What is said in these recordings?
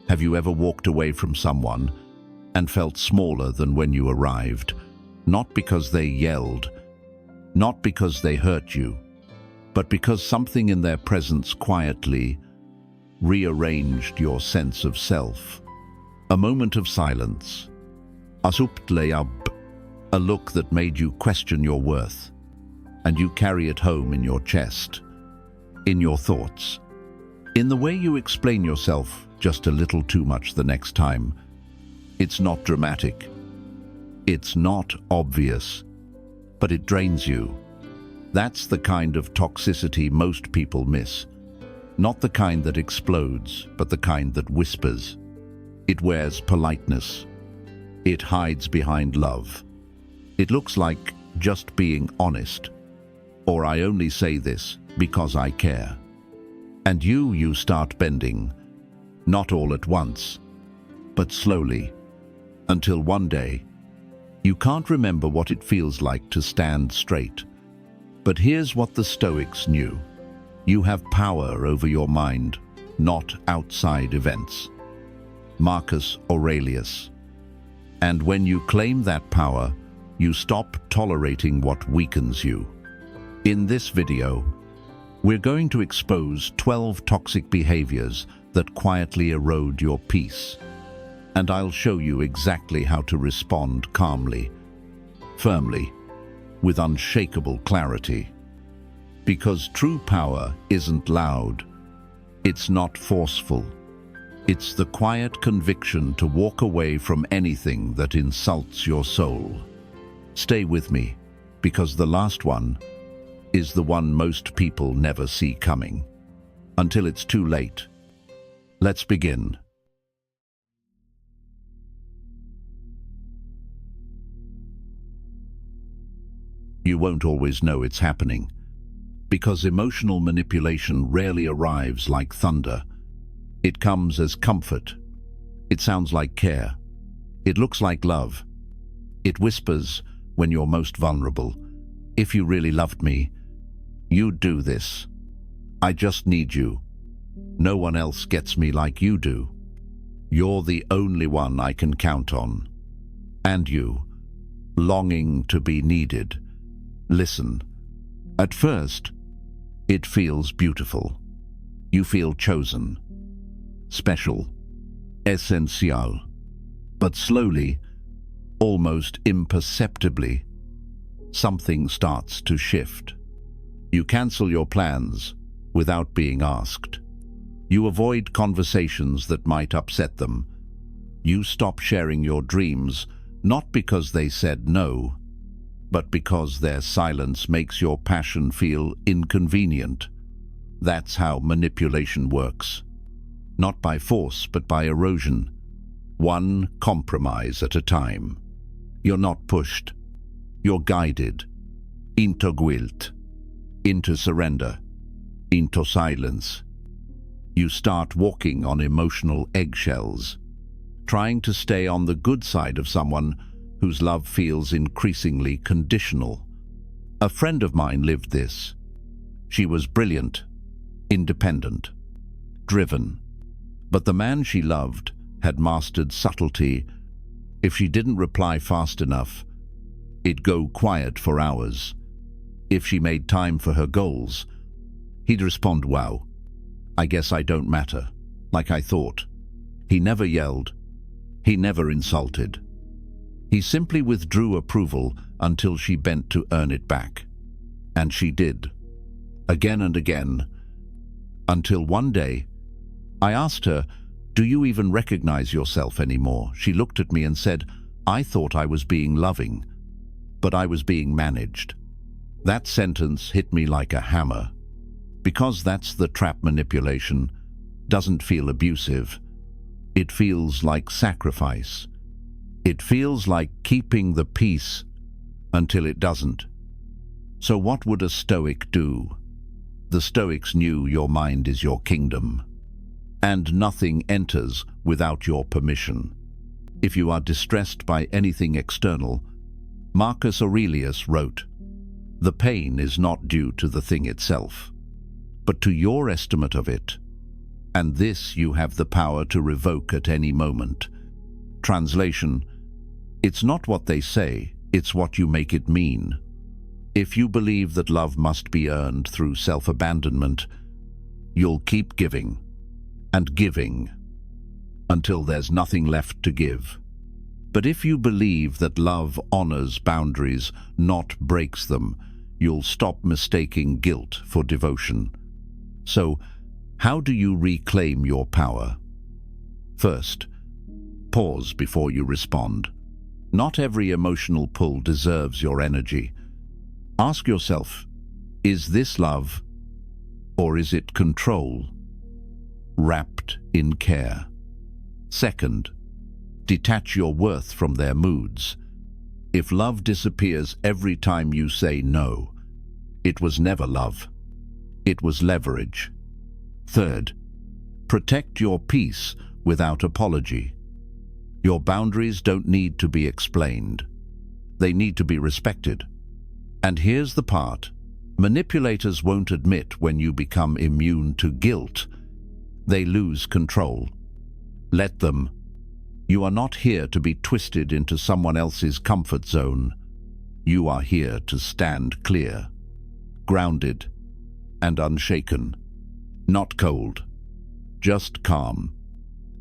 Have you ever walked away from someone and felt smaller than when you arrived? Not because they yelled, not because they hurt you, but because something in their presence quietly rearranged your sense of self. A moment of silence, a look that made you question your worth, and you carry it home in your chest, in your thoughts, in the way you explain yourself just a little too much the next time. It's not dramatic, it's not obvious, but it drains you. That's the kind of toxicity most people miss. Not the kind that explodes, but the kind that whispers. It wears politeness. It hides behind love. It looks like just being honest, or I only say this because I care. And you start bending, not all at once, but slowly, until one day, you can't remember what it feels like to stand straight. But here's what the Stoics knew. You have power over your mind, not outside events. Marcus Aurelius. And when you claim that power, you stop tolerating what weakens you. In this video, we're going to expose 12 toxic behaviors that quietly erode your peace. And I'll show you exactly how to respond calmly, firmly, with unshakable clarity. Because true power isn't loud. It's not forceful. It's the quiet conviction to walk away from anything that insults your soul. Stay with me, because the last one is the one most people never see coming. Until it's too late. Let's begin. You won't always know it's happening, because emotional manipulation rarely arrives like thunder. It comes as comfort. It sounds like care. It looks like love. It whispers when you're most vulnerable. If you really loved me, you'd do this. I just need you. No one else gets me like you do. You're the only one I can count on. And you, longing to be needed. Listen. At first, it feels beautiful. You feel chosen, special, essential. But slowly, almost imperceptibly, something starts to shift. You cancel your plans without being asked. You avoid conversations that might upset them. You stop sharing your dreams, not because they said no, but because their silence makes your passion feel inconvenient. That's how manipulation works. Not by force, but by erosion. One compromise at a time. You're not pushed. You're guided. Into guilt. Into surrender. Into silence. You start walking on emotional eggshells, trying to stay on the good side of someone whose love feels increasingly conditional. A friend of mine lived this. She was brilliant, independent, driven. But the man she loved had mastered subtlety. If she didn't reply fast enough, it'd go quiet for hours. If she made time for her goals, he'd respond, "Wow, I guess I don't matter," like I thought. He never yelled. He never insulted. He simply withdrew approval until she bent to earn it back. And she did. Again and again. Until one day, I asked her, "Do you even recognize yourself anymore?" She looked at me and said, "I thought I was being loving, but I was being managed." That sentence hit me like a hammer. Because that's the trap. Manipulation doesn't feel abusive. It feels like sacrifice. It feels like keeping the peace until it doesn't. So what would a Stoic do? The Stoics knew your mind is your kingdom, and nothing enters without your permission. If you are distressed by anything external, Marcus Aurelius wrote, "The pain is not due to the thing itself, but to your estimate of it." and this you have the power to revoke at any moment. Translation: it's not what they say, it's what you make it mean. If you believe that love must be earned through self-abandonment, you'll keep giving and giving until there's nothing left to give. But if you believe that love honors boundaries, not breaks them, you'll stop mistaking guilt for devotion. So, how do you reclaim your power? First, pause before you respond. Not every emotional pull deserves your energy. Ask yourself, is this love, or is it control, wrapped in care? Second, detach your worth from their moods. If love disappears every time you say no, it was never love. It was leverage. Third, protect your peace without apology. Your boundaries don't need to be explained. They need to be respected. And here's the part: manipulators won't admit when you become immune to guilt. They lose control. Let them. You are not here to be twisted into someone else's comfort zone. You are here to stand clear, grounded, and unshaken. Not cold, just calm.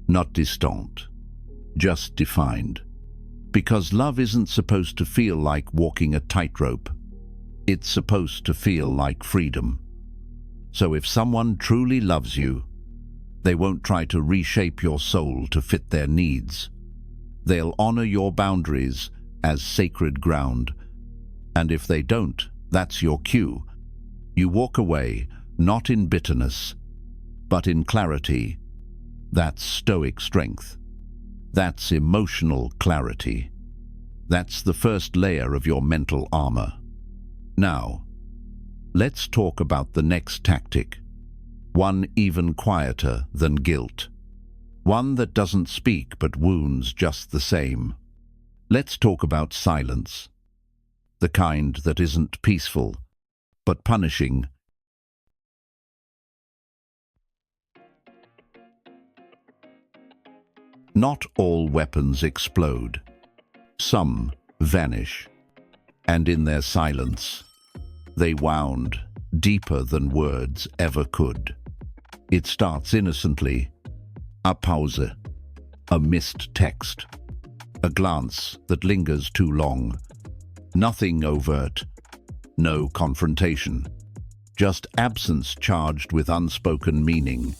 Not distant, just defined. Because love isn't supposed to feel like walking a tightrope. It's supposed to feel like freedom. So if someone truly loves you, they won't try to reshape your soul to fit their needs. They'll honor your boundaries as sacred ground. And if they don't, that's your cue. You walk away, not in bitterness, but in clarity. That's Stoic strength. That's emotional clarity. That's the first layer of your mental armor. Now, let's talk about the next tactic. One even quieter than guilt. One that doesn't speak but wounds just the same. Let's talk about silence. The kind that isn't peaceful, but punishing. Not all weapons explode. Some vanish. And in their silence, they wound deeper than words ever could. It starts innocently. A pause, a missed text, a glance that lingers too long. Nothing overt, no confrontation, just absence charged with unspoken meaning.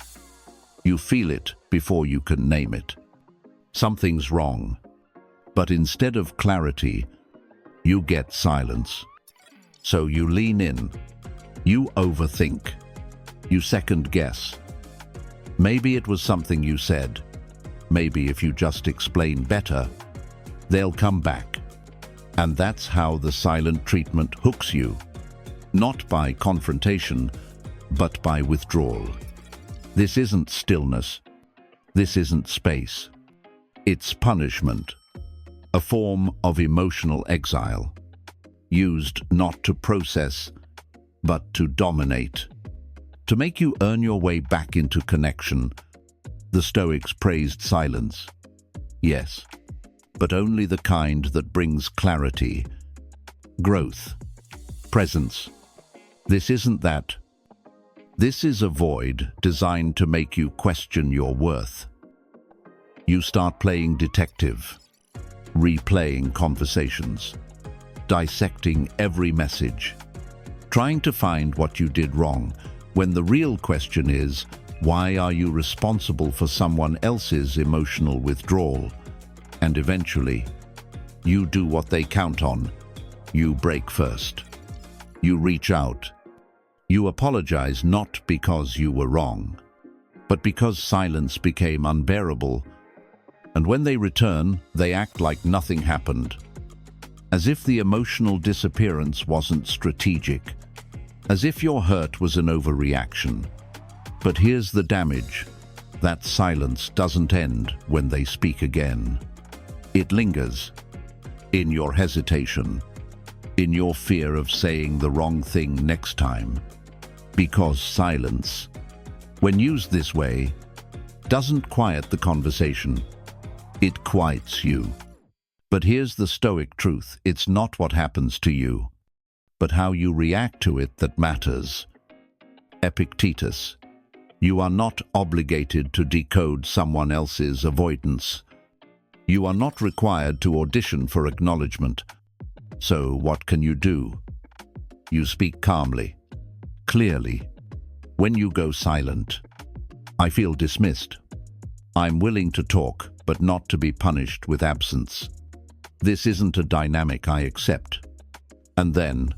You feel it before you can name it. Something's wrong, but instead of clarity, you get silence. So you lean in, you overthink, you second guess. Maybe it was something you said. Maybe if you just explain better, they'll come back. And that's how the silent treatment hooks you. Not by confrontation, but by withdrawal. This isn't stillness. This isn't space. It's punishment. A form of emotional exile. Used not to process, but to dominate. To make you earn your way back into connection, the Stoics praised silence. Yes, but only the kind that brings clarity, growth, presence. This isn't that. This is a void designed to make you question your worth. You start playing detective, replaying conversations, dissecting every message, trying to find what you did wrong, when the real question is, why are you responsible for someone else's emotional withdrawal? And eventually, you do what they count on. You break first. You reach out. You apologize not because you were wrong, but because silence became unbearable. And when they return, they act like nothing happened. As if the emotional disappearance wasn't strategic. As if your hurt was an overreaction. But here's the damage. That silence doesn't end when they speak again. It lingers. In your hesitation. In your fear of saying the wrong thing next time. Because silence, when used this way, doesn't quiet the conversation. It quiets you. But here's the Stoic truth. It's not what happens to you, but how you react to it that matters. Epictetus. You are not obligated to decode someone else's avoidance. You are not required to audition for acknowledgement. So what can you do? You speak calmly, clearly. When you go silent, I feel dismissed. I'm willing to talk, but not to be punished with absence. This isn't a dynamic I accept. And then,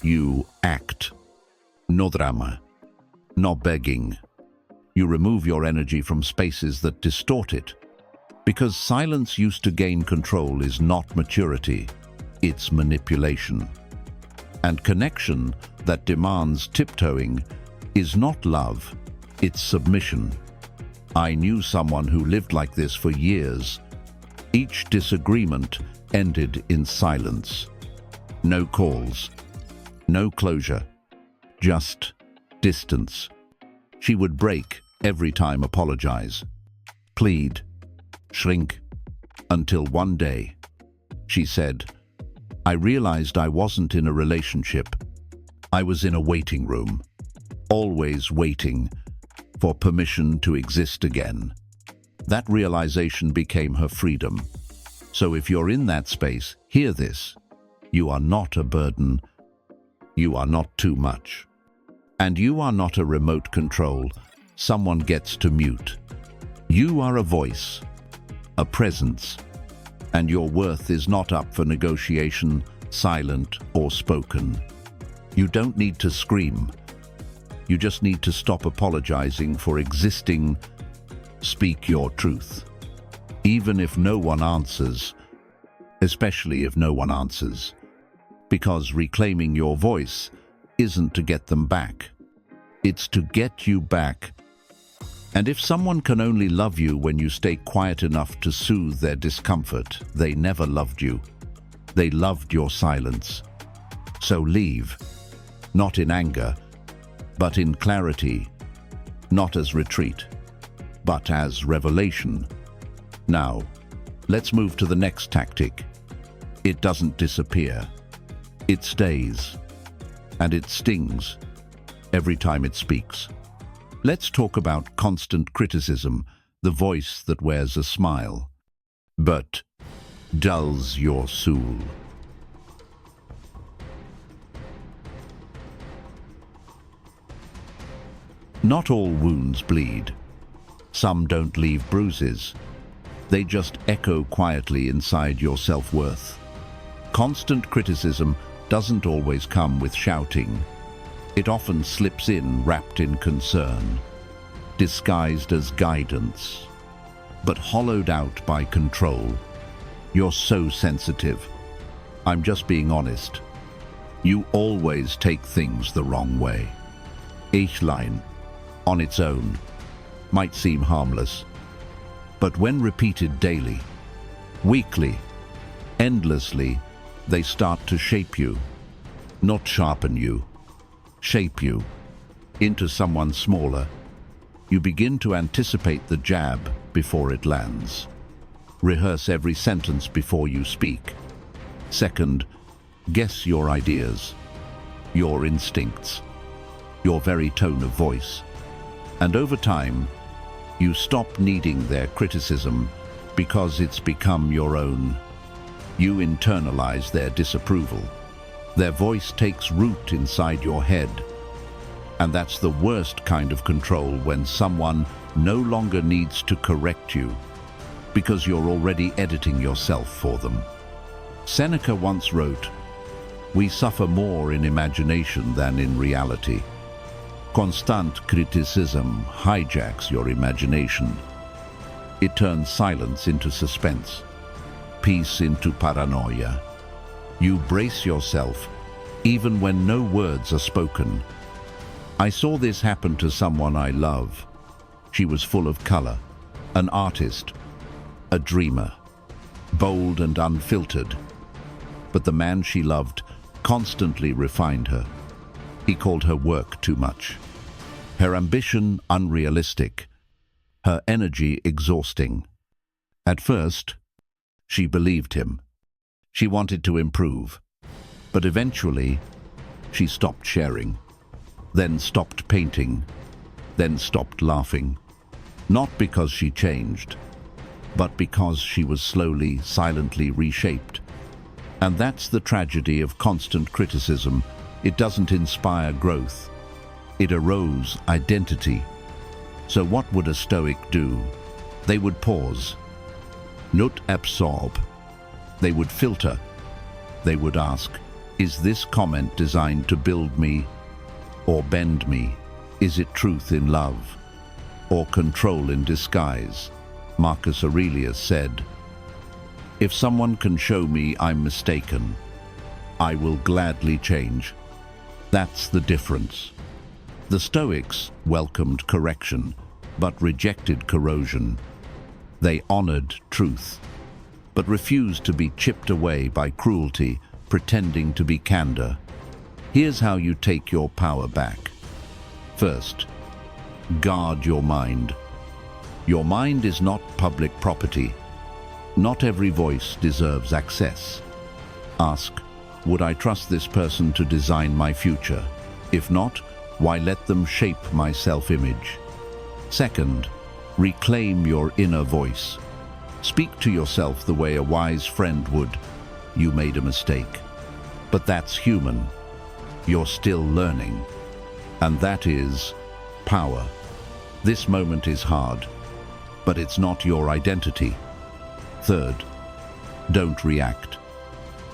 you act. No drama. No begging. You remove your energy from spaces that distort it. Because silence used to gain control is not maturity, it's manipulation. And connection that demands tiptoeing is not love, it's submission. I knew someone who lived like this for years. Each disagreement ended in silence. No calls, no closure, just distance. She would break every time, apologize, plead, shrink, until one day, she said, I realized I wasn't in a relationship. I was in a waiting room, always waiting for permission to exist again. That realization became her freedom. So if you're in that space, hear this. You are not a burden. You are not too much. And you are not a remote control someone gets to mute. You are a voice, a presence, and your worth is not up for negotiation, silent or spoken. You don't need to scream. You just need to stop apologizing for existing. Speak your truth. Even if no one answers, especially if no one answers. Because reclaiming your voice isn't to get them back. It's to get you back. And if someone can only love you when you stay quiet enough to soothe their discomfort, they never loved you. They loved your silence. So leave, not in anger, but in clarity, not as retreat, but as revelation. Now, let's move to the next tactic. It doesn't disappear. It stays, and it stings every time it speaks. Let's talk about constant criticism, the voice that wears a smile, but dulls your soul. Not all wounds bleed. Some don't leave bruises. They just echo quietly inside your self-worth. Constant criticism doesn't always come with shouting. It often slips in wrapped in concern, disguised as guidance, but hollowed out by control. You're so sensitive. I'm just being honest. You always take things the wrong way. Each line, on its own, might seem harmless, but when repeated daily, weekly, endlessly, they start to shape you, not sharpen you. Shape you into someone smaller. You begin to anticipate the jab before it lands. Rehearse every sentence before you speak. Second, guess your ideas, your instincts, your very tone of voice. And over time, you stop needing their criticism because it's become your own. You internalize their disapproval. Their voice takes root inside your head. And that's the worst kind of control, when someone no longer needs to correct you because you're already editing yourself for them. Seneca once wrote, "We suffer more in imagination than in reality." Constant criticism hijacks your imagination. It turns silence into suspense, peace into paranoia. You brace yourself, even when no words are spoken. I saw this happen to someone I love. She was full of color, an artist, a dreamer, bold and unfiltered. But the man she loved constantly refined her. He called her work too much, her ambition unrealistic, her energy exhausting. At first, she believed him. She wanted to improve. But eventually, she stopped sharing, then stopped painting, then stopped laughing. Not because she changed, but because she was slowly, silently reshaped. And that's the tragedy of constant criticism. It doesn't inspire growth. It erodes identity. So what would a Stoic do? They would pause. Not absorb. They would filter. They would ask, is this comment designed to build me or bend me? Is it truth in love or control in disguise? Marcus Aurelius said, if someone can show me I'm mistaken, I will gladly change. That's the difference. The Stoics welcomed correction, but rejected corrosion. They honored truth, but refused to be chipped away by cruelty, pretending to be candor. Here's how you take your power back. First, guard your mind. Your mind is not public property. Not every voice deserves access. Ask, would I trust this person to design my future? If not, why let them shape my self-image? Second, reclaim your inner voice. Speak to yourself the way a wise friend would. You made a mistake. But that's human. You're still learning. And that is power. This moment is hard, but it's not your identity. Third, don't react.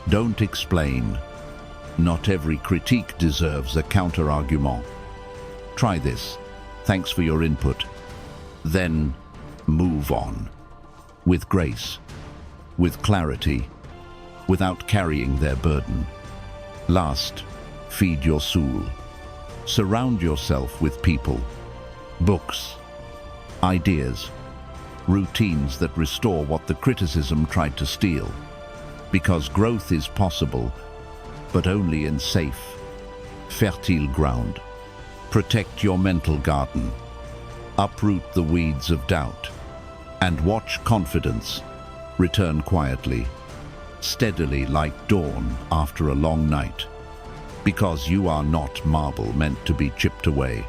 Don't explain. Not every critique deserves a counter-argument. Try this. Thanks for your input. Then move on. With grace, with clarity, without carrying their burden. Last, feed your soul. Surround yourself with people, books, ideas, routines that restore what the criticism tried to steal. Because growth is possible, but only in safe, fertile ground. Protect your mental garden. Uproot the weeds of doubt. And watch confidence return quietly, steadily like dawn after a long night. Because you are not marble meant to be chipped away.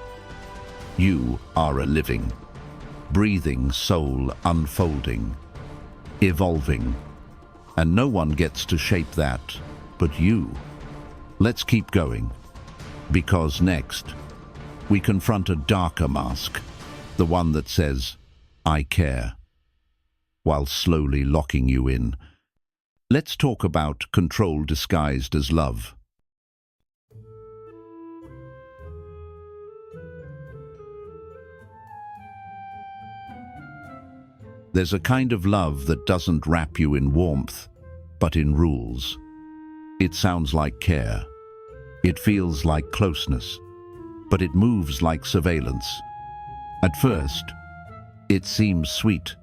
You are a living, breathing soul unfolding, evolving. And no one gets to shape that but you. Let's keep going. Because next, we confront a darker mask, the one that says, I care, while slowly locking you in. Let's talk about control disguised as love. There's a kind of love that doesn't wrap you in warmth, but in rules. It sounds like care. It feels like closeness, but it moves like surveillance. At first, it seems sweet.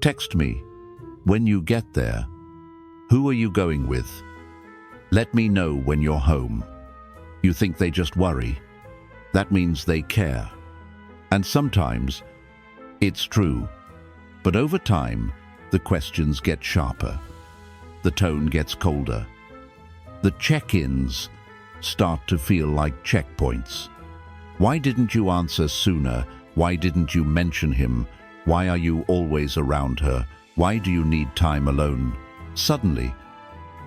Text me when you get there. Who are you going with? Let me know when you're home. You think they just worry? That means they care. And sometimes it's true. But over time, the questions get sharper. The tone gets colder. The check-ins start to feel like checkpoints. Why didn't you answer sooner? Why didn't you mention him? Why are you always around her? Why do you need time alone? Suddenly,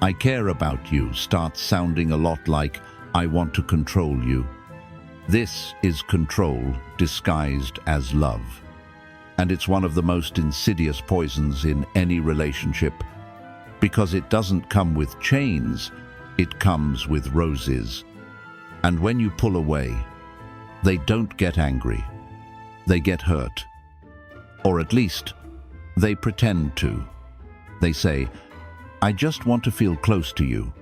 I care about you starts sounding a lot like I want to control you. This is control disguised as love. And it's one of the most insidious poisons in any relationship, because it doesn't come with chains, it comes with roses. And when you pull away, they don't get angry, they get hurt. Or at least, they pretend to. They say, I just want to feel close to you.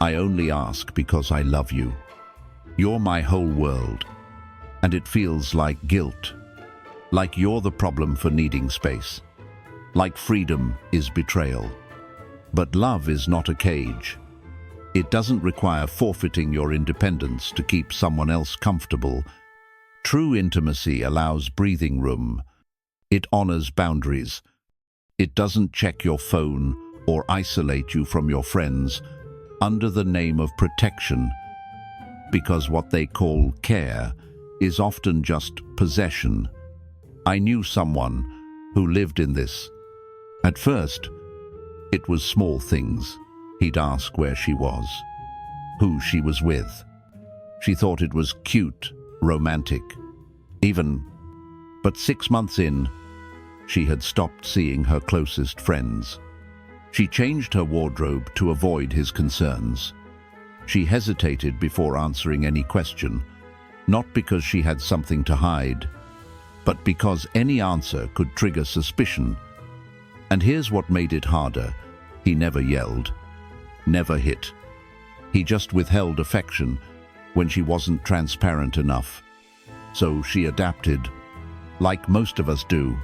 I only ask because I love you. You're my whole world. And it feels like guilt. Like you're the problem for needing space. Like freedom is betrayal. But love is not a cage. It doesn't require forfeiting your independence to keep someone else comfortable. True intimacy allows breathing room, It honors boundaries. It doesn't check your phone or isolate you from your friends under the name of protection, because what they call care is often just possession. I knew someone who lived in this. At first, it was small things. He'd ask where she was, who she was with. She thought it was cute, romantic, even. But 6 months in, she had stopped seeing her closest friends. She changed her wardrobe to avoid his concerns. She hesitated before answering any question, not because she had something to hide, but because any answer could trigger suspicion. And here's what made it harder. He never yelled, never hit. He just withheld affection when she wasn't transparent enough. So she adapted, like most of us do,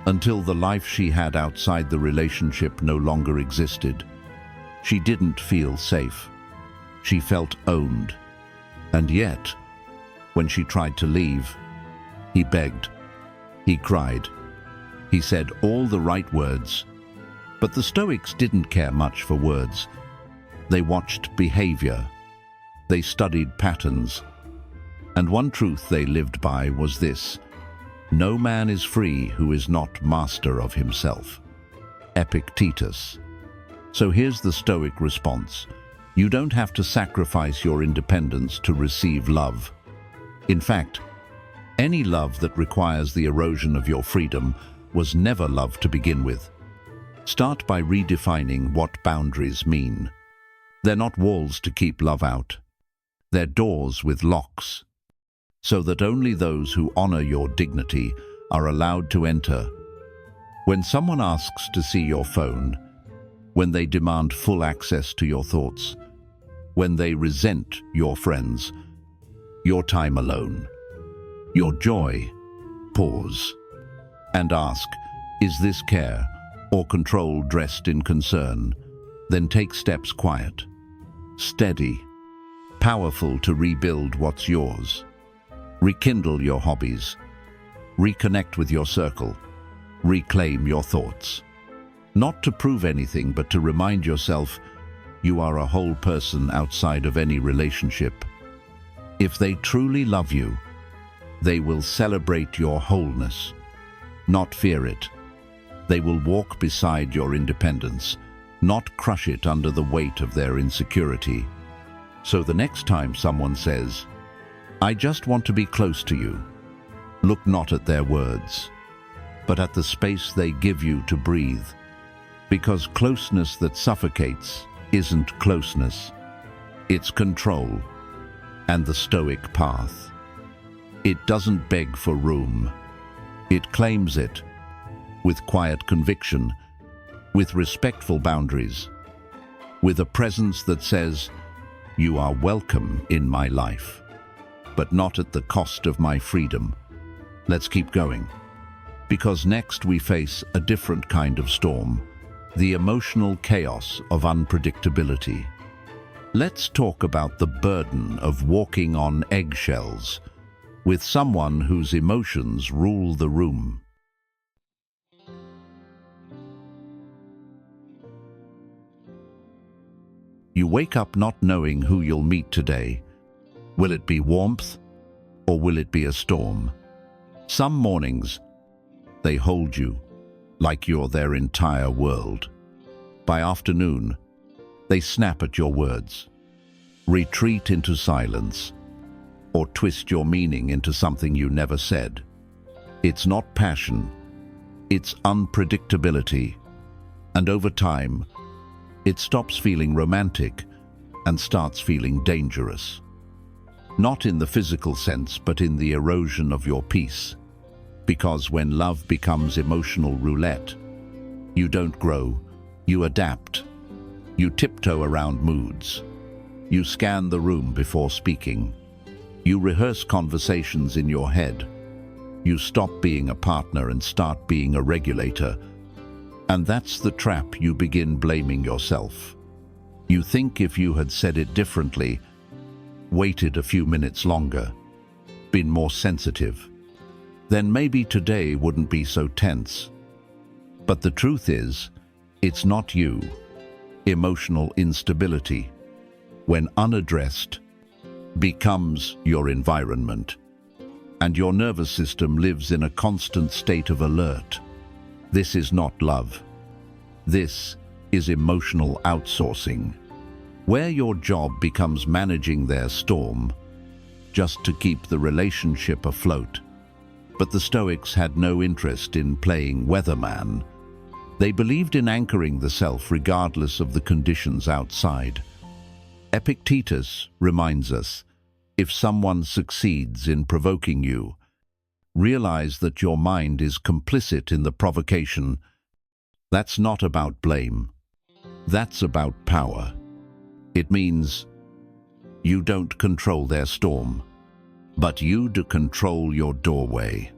until the life she had outside the relationship no longer existed. She didn't feel safe. She felt owned. And yet, when she tried to leave, he begged, he cried, he said all the right words. But the Stoics didn't care much for words. They watched behavior. They studied patterns. And one truth they lived by was this: no man is free who is not master of himself. Epictetus. So here's the Stoic response. You don't have to sacrifice your independence to receive love. In fact, any love that requires the erosion of your freedom was never love to begin with. Start by redefining what boundaries mean. They're not walls to keep love out. They're doors with locks, so that only those who honor your dignity are allowed to enter. When someone asks to see your phone, when they demand full access to your thoughts, when they resent your friends, your time alone, your joy, pause and ask, is this care or control dressed in concern? Then take steps quiet, steady, powerful to rebuild what's yours. Rekindle your hobbies, reconnect with your circle, reclaim your thoughts. Not to prove anything, but to remind yourself you are a whole person outside of any relationship. If they truly love you, they will celebrate your wholeness, not fear it. They will walk beside your independence, not crush it under the weight of their insecurity. So the next time someone says, I just want to be close to you, look not at their words, but at the space they give you to breathe. Because closeness that suffocates isn't closeness, it's control. And the Stoic path, it doesn't beg for room. It claims it, with quiet conviction, with respectful boundaries, with a presence that says, you are welcome in my life, but not at the cost of my freedom. Let's keep going. Because next we face a different kind of storm, the emotional chaos of unpredictability. Let's talk about the burden of walking on eggshells with someone whose emotions rule the room. You wake up not knowing who you'll meet today. Will it be warmth, or will it be a storm? Some mornings, they hold you like you're their entire world. By afternoon, they snap at your words, retreat into silence, or twist your meaning into something you never said. It's not passion, it's unpredictability. And over time, it stops feeling romantic and starts feeling dangerous. Not in the physical sense, but in the erosion of your peace. Because when love becomes emotional roulette, you don't grow, you adapt. You tiptoe around moods. You scan the room before speaking. You rehearse conversations in your head. You stop being a partner and start being a regulator. And that's the trap. You begin blaming yourself. You think if you had said it differently, waited a few minutes longer, been more sensitive, then maybe today wouldn't be so tense. But the truth is, it's not you. Emotional instability, when unaddressed, becomes your environment, and your nervous system lives in a constant state of alert. This is not love. This is emotional outsourcing, where your job becomes managing their storm, just to keep the relationship afloat. But the Stoics had no interest in playing weatherman. They believed in anchoring the self regardless of the conditions outside. Epictetus reminds us, if someone succeeds in provoking you, realize that your mind is complicit in the provocation. That's not about blame. That's about power. It means you don't control their storm, but you do control your doorway.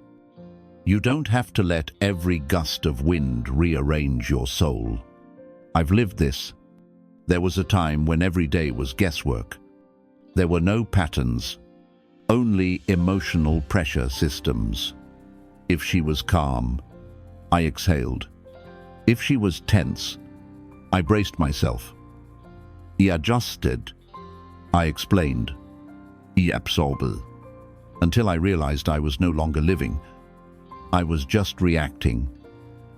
You don't have to let every gust of wind rearrange your soul. I've lived this. There was a time when every day was guesswork. There were no patterns, only emotional pressure systems. If she was calm, I exhaled. If she was tense, I braced myself. I adjusted. I explained. I absorbed. Until I realized I was no longer living. I was just reacting.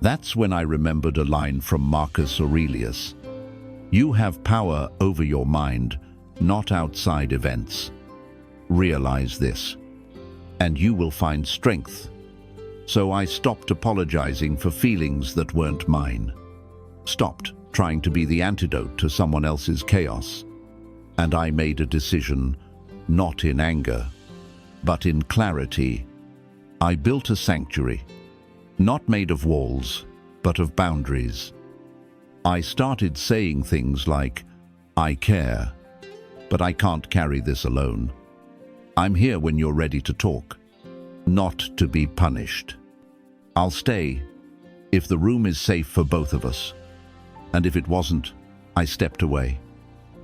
That's when I remembered a line from Marcus Aurelius. You have power over your mind, not outside events. Realize this, and you will find strength. So I stopped apologizing for feelings that weren't mine. Stopped trying to be the antidote to someone else's chaos. And I made a decision, not in anger, but in clarity. I built a sanctuary, not made of walls, but of boundaries. I started saying things like, I care, but I can't carry this alone. I'm here when you're ready to talk, not to be punished. I'll stay if the room is safe for both of us. And if it wasn't, I stepped away.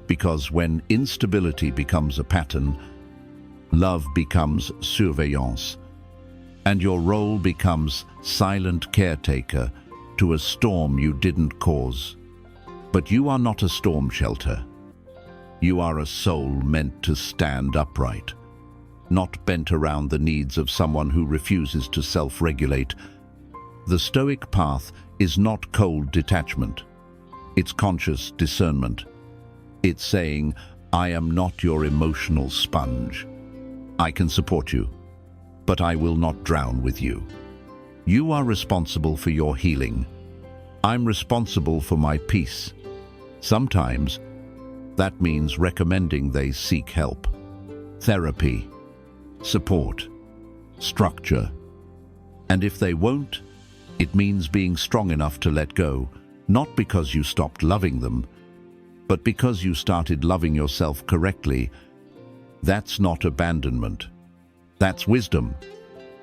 Because when instability becomes a pattern, love becomes surveillance, and your role becomes silent caretaker to a storm you didn't cause. But you are not a storm shelter. You are a soul meant to stand upright, not bent around the needs of someone who refuses to self-regulate. The Stoic path is not cold detachment. It's conscious discernment. It's saying, I am not your emotional sponge. I can support you, but I will not drown with you. You are responsible for your healing. I'm responsible for my peace. Sometimes that means recommending they seek help, therapy, support, structure. And if they won't, it means being strong enough to let go, not because you stopped loving them, but because you started loving yourself correctly. That's not abandonment. That's wisdom.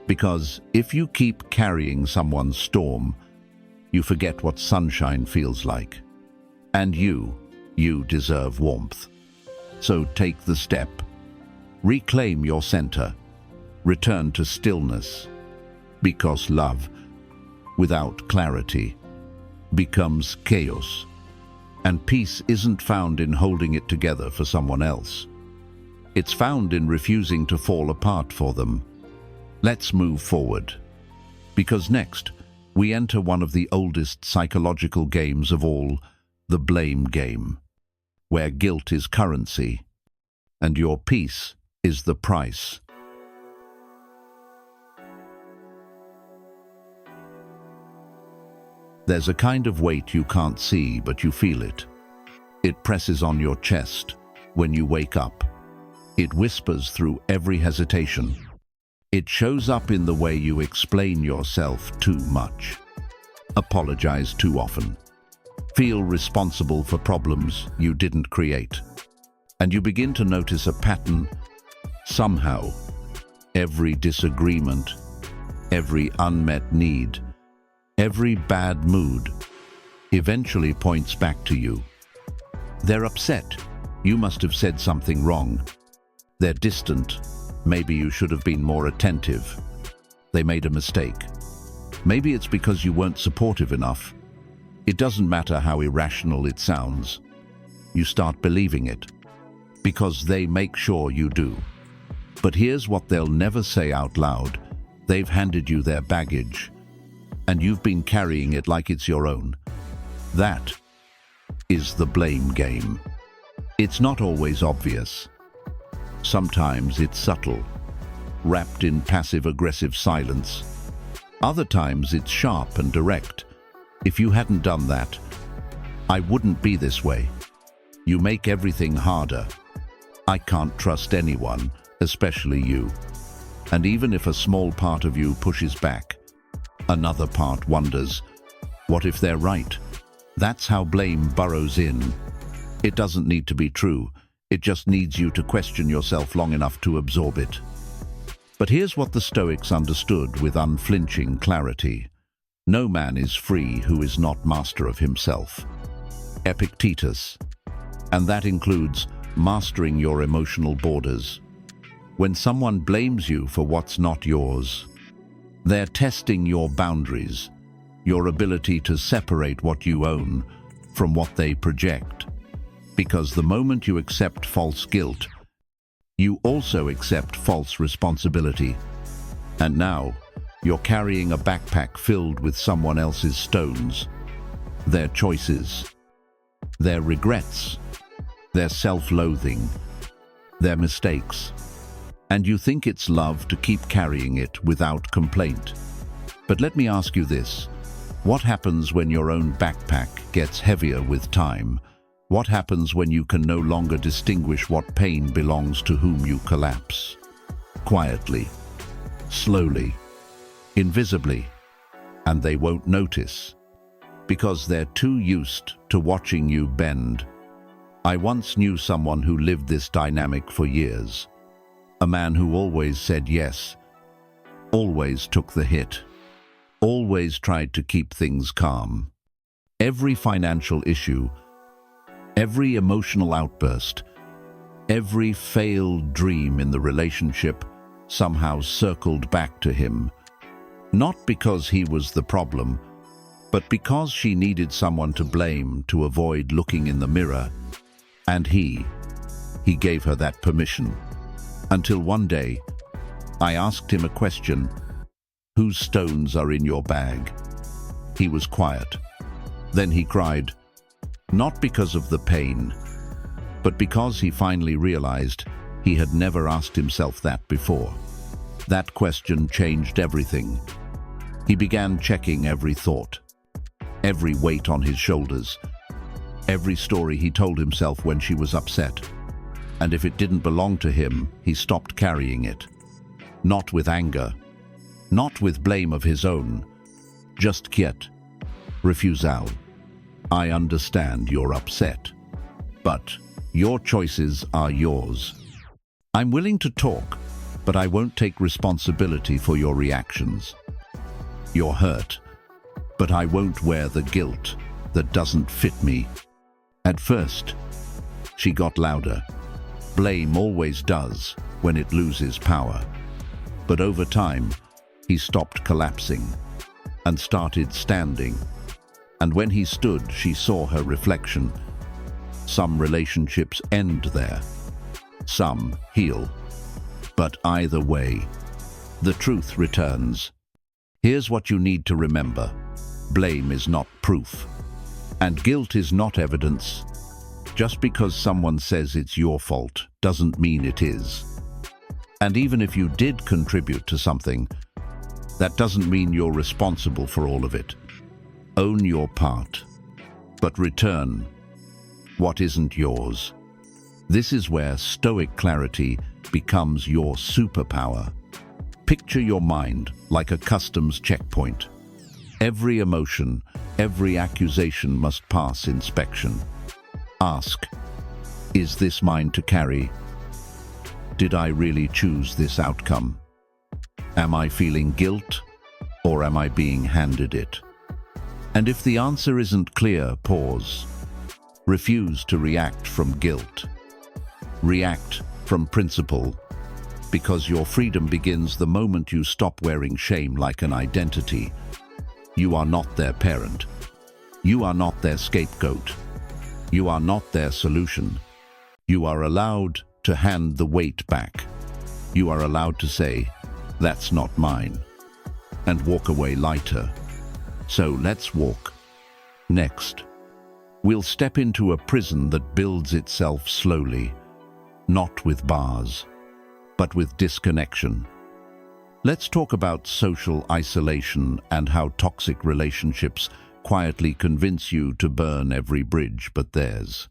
Because if you keep carrying someone's storm, you forget what sunshine feels like. And you deserve warmth. So take the step. Reclaim your center. Return to stillness. Because love, without clarity, becomes chaos. And peace isn't found in holding it together for someone else. It's found in refusing to fall apart for them. Let's move forward. Because next, we enter one of the oldest psychological games of all, the blame game, where guilt is currency, and your peace is the price. There's a kind of weight you can't see, but you feel it. It presses on your chest when you wake up. It whispers through every hesitation. It shows up in the way you explain yourself too much, apologize too often, feel responsible for problems you didn't create. And you begin to notice a pattern. Somehow, every disagreement, every unmet need, every bad mood eventually points back to you. They're upset. You must have said something wrong. They're distant. Maybe you should have been more attentive. they made a mistake. Maybe it's because you weren't supportive enough. It doesn't matter how irrational it sounds. You start believing it, because they make sure you do. But here's what they'll never say out loud. They've handed you their baggage, and you've been carrying it like it's your own. That is the blame game. It's not always obvious. Sometimes it's subtle, wrapped in passive-aggressive silence. Other times it's sharp and direct. If you hadn't done that, I wouldn't be this way. You make everything harder. I can't trust anyone, especially you. And even if a small part of you pushes back, another part wonders, what if they're right? That's how blame burrows in. It doesn't need to be true. It just needs you to question yourself long enough to absorb it. But here's what the Stoics understood with unflinching clarity. No man is free who is not master of himself. Epictetus. And that includes mastering your emotional borders. When someone blames you for what's not yours, they're testing your boundaries, your ability to separate what you own from what they project. Because the moment you accept false guilt, you also accept false responsibility. And now, you're carrying a backpack filled with someone else's stones, their choices, their regrets, their self-loathing, their mistakes. And you think it's love to keep carrying it without complaint. But let me ask you this. What happens when your own backpack gets heavier with time? What happens when you can no longer distinguish what pain belongs to whom you collapse? Quietly, slowly, invisibly, and they won't notice, because they're too used to watching you bend. I once knew someone who lived this dynamic for years. A man who always said yes, always took the hit, always tried to keep things calm. Every financial issue, every emotional outburst, every failed dream in the relationship somehow circled back to him. Not because he was the problem, but because she needed someone to blame to avoid looking in the mirror. And he gave her that permission. Until one day, I asked him a question. Whose stones are in your bag? He was quiet. Then he cried, not because of the pain, but because he finally realized he had never asked himself that before. That question changed everything. He began checking every thought, every weight on his shoulders, every story he told himself when she was upset. And if it didn't belong to him, he stopped carrying it. Not with anger, not with blame of his own, just quiet, refusal. I understand you're upset, but your choices are yours. I'm willing to talk, but I won't take responsibility for your reactions. You're hurt, but I won't wear the guilt that doesn't fit me. At first, she got louder. Blame always does when it loses power. But over time, he stopped collapsing and started standing. And when he stood, she saw her reflection. Some relationships end there. Some heal. But either way, the truth returns. Here's what you need to remember. Blame is not proof. And guilt is not evidence. Just because someone says it's your fault doesn't mean it is. And even if you did contribute to something, that doesn't mean you're responsible for all of it. Own your part, but return what isn't yours. This is where Stoic clarity becomes your superpower. Picture your mind like a customs checkpoint. Every emotion, every accusation must pass inspection. Ask, is this mine to carry? Did I really choose this outcome? Am I feeling guilt, or am I being handed it? And if the answer isn't clear, pause. Refuse to react from guilt. React from principle. because your freedom begins the moment you stop wearing shame like an identity. You are not their parent. You are not their scapegoat. You are not their solution. You are allowed to hand the weight back. You are allowed to say, "That's not mine," and walk away lighter. So let's walk. Next, we'll step into a prison that builds itself slowly, not with bars, but with disconnection. Let's talk about social isolation and how toxic relationships quietly convince you to burn every bridge but theirs.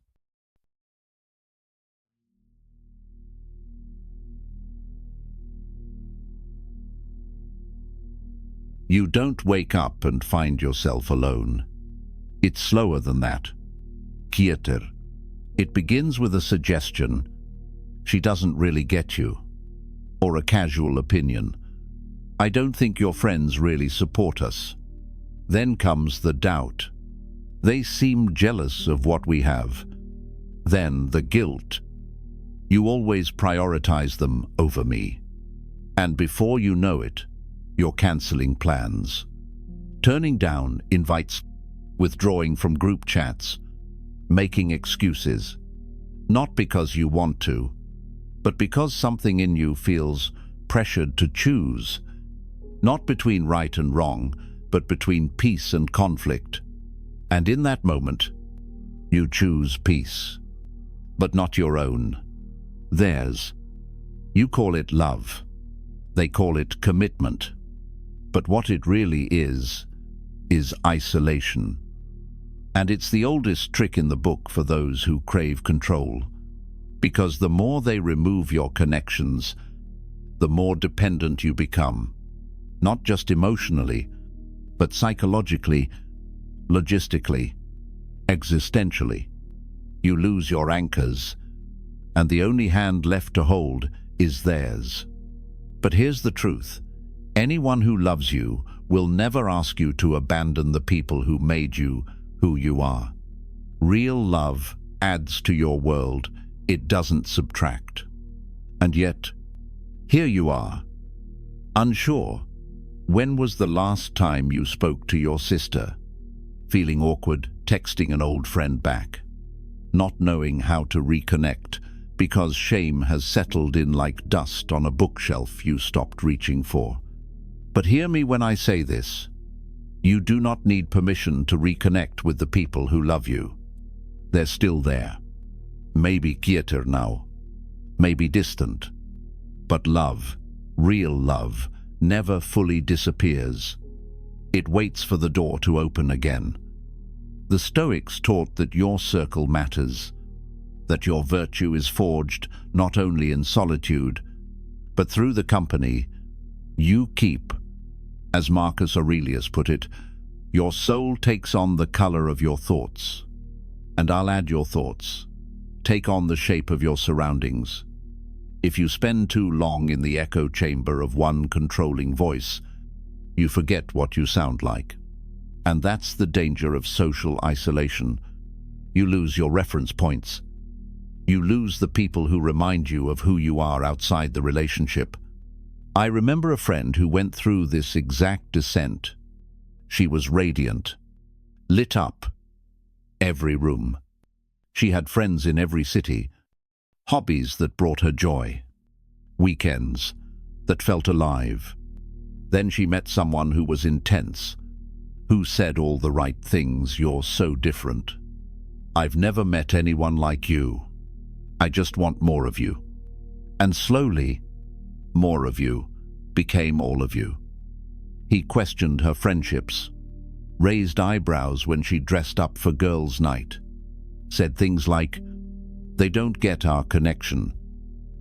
You don't wake up and find yourself alone. It's slower than that. Quieter. It begins with a suggestion. She doesn't really get you. Or a casual opinion. I don't think your friends really support us. Then comes the doubt. They seem jealous of what we have. Then the guilt. You always prioritize them over me. And before you know it, you're cancelling plans. Turning down invites, withdrawing from group chats, making excuses. Not because you want to, but because something in you feels pressured to choose. Not between right and wrong, but between peace and conflict. And in that moment, you choose peace. But not your own. Theirs. You call it love. They call it commitment. But what it really is isolation. And it's the oldest trick in the book for those who crave control. Because the more they remove your connections, the more dependent you become. Not just emotionally, but psychologically, logistically, existentially. You lose your anchors, and the only hand left to hold is theirs. But here's the truth. Anyone who loves you will never ask you to abandon the people who made you who you are. Real love adds to your world, it doesn't subtract. And yet, here you are, unsure. When was the last time you spoke to your sister? Feeling awkward, texting an old friend back. Not knowing how to reconnect because shame has settled in like dust on a bookshelf you stopped reaching for. But hear me when I say this. You do not need permission to reconnect with the people who love you. They're still there. Maybe quieter now. Maybe distant. But love, real love, never fully disappears. It waits for the door to open again. The Stoics taught that your circle matters, that your virtue is forged not only in solitude, but through the company you keep. As Marcus Aurelius put it, your soul takes on the color of your thoughts. And I'll add your thoughts. Take on the shape of your surroundings. If you spend too long in the echo chamber of one controlling voice, you forget what you sound like. And that's the danger of social isolation. You lose your reference points. You lose the people who remind you of who you are outside the relationship. I remember a friend who went through this exact descent. She was radiant, lit up, every room. She had friends in every city, hobbies that brought her joy, weekends that felt alive. Then she met someone who was intense, who said all the right things. You're so different. I've never met anyone like you. I just want more of you. And slowly, more of you became all of you. He questioned her friendships, raised eyebrows when she dressed up for girls' night, said things like, "They don't get our connection."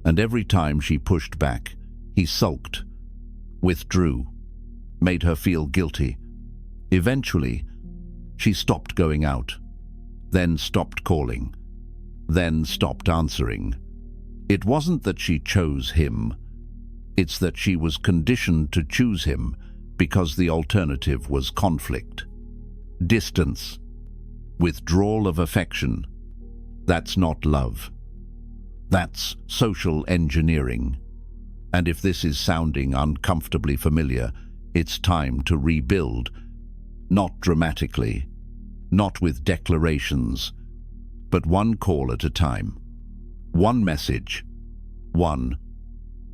And every time she pushed back, he sulked, withdrew, made her feel guilty. Eventually, she stopped going out, then stopped calling, then stopped answering. It wasn't that she chose him. It's that she was conditioned to choose him because the alternative was conflict, distance, withdrawal of affection. That's not love. That's social engineering. And if this is sounding uncomfortably familiar, it's time to rebuild. Not dramatically, not with declarations, but one call at a time. One message, one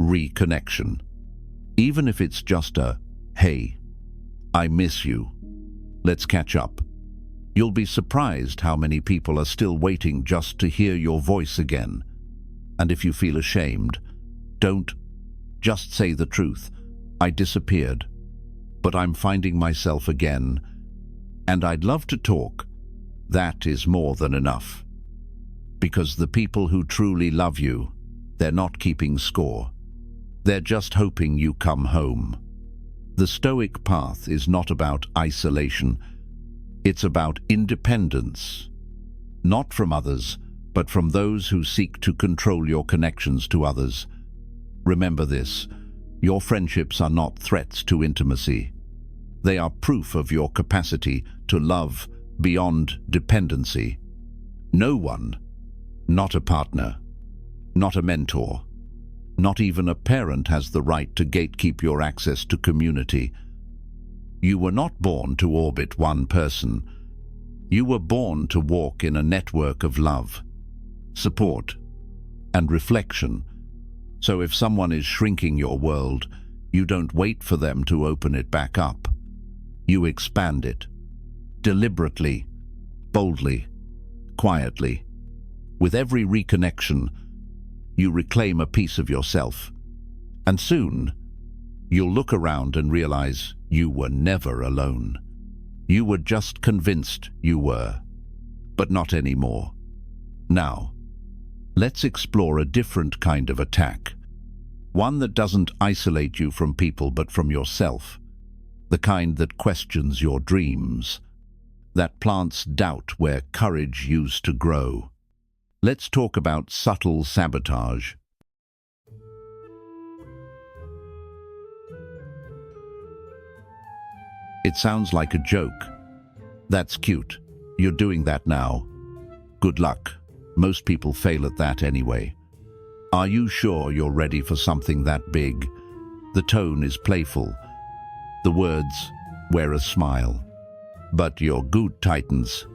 reconnection. Even if it's just a, "Hey, I miss you. Let's catch up." You'll be surprised how many people are still waiting just to hear your voice again. And if you feel ashamed, don't. Just say the truth. "I disappeared, but I'm finding myself again, and I'd love to talk." That is more than enough. Because the people who truly love you, they're not keeping score. They're just hoping you come home. The Stoic path is not about isolation. It's about independence. Not from others, but from those who seek to control your connections to others. Remember this: your friendships are not threats to intimacy. They are proof of your capacity to love beyond dependency. No one, not a partner, not a mentor, not even a parent, has the right to gatekeep your access to community. You were not born to orbit one person. You were born to walk in a network of love, support, and reflection. So if someone is shrinking your world, you don't wait for them to open it back up. You expand it. Deliberately, boldly, quietly. With every reconnection, you reclaim a piece of yourself. And soon, you'll look around and realize you were never alone. You were just convinced you were, but not anymore. Now, let's explore a different kind of attack. One that doesn't isolate you from people but from yourself. The kind that questions your dreams. That plants doubt where courage used to grow. Let's talk about subtle sabotage. It sounds like a joke. That's cute. You're doing that now. Good luck. Most people fail at that anyway. Are you sure you're ready for something that big? The tone is playful. The words wear a smile. But your gut tightens.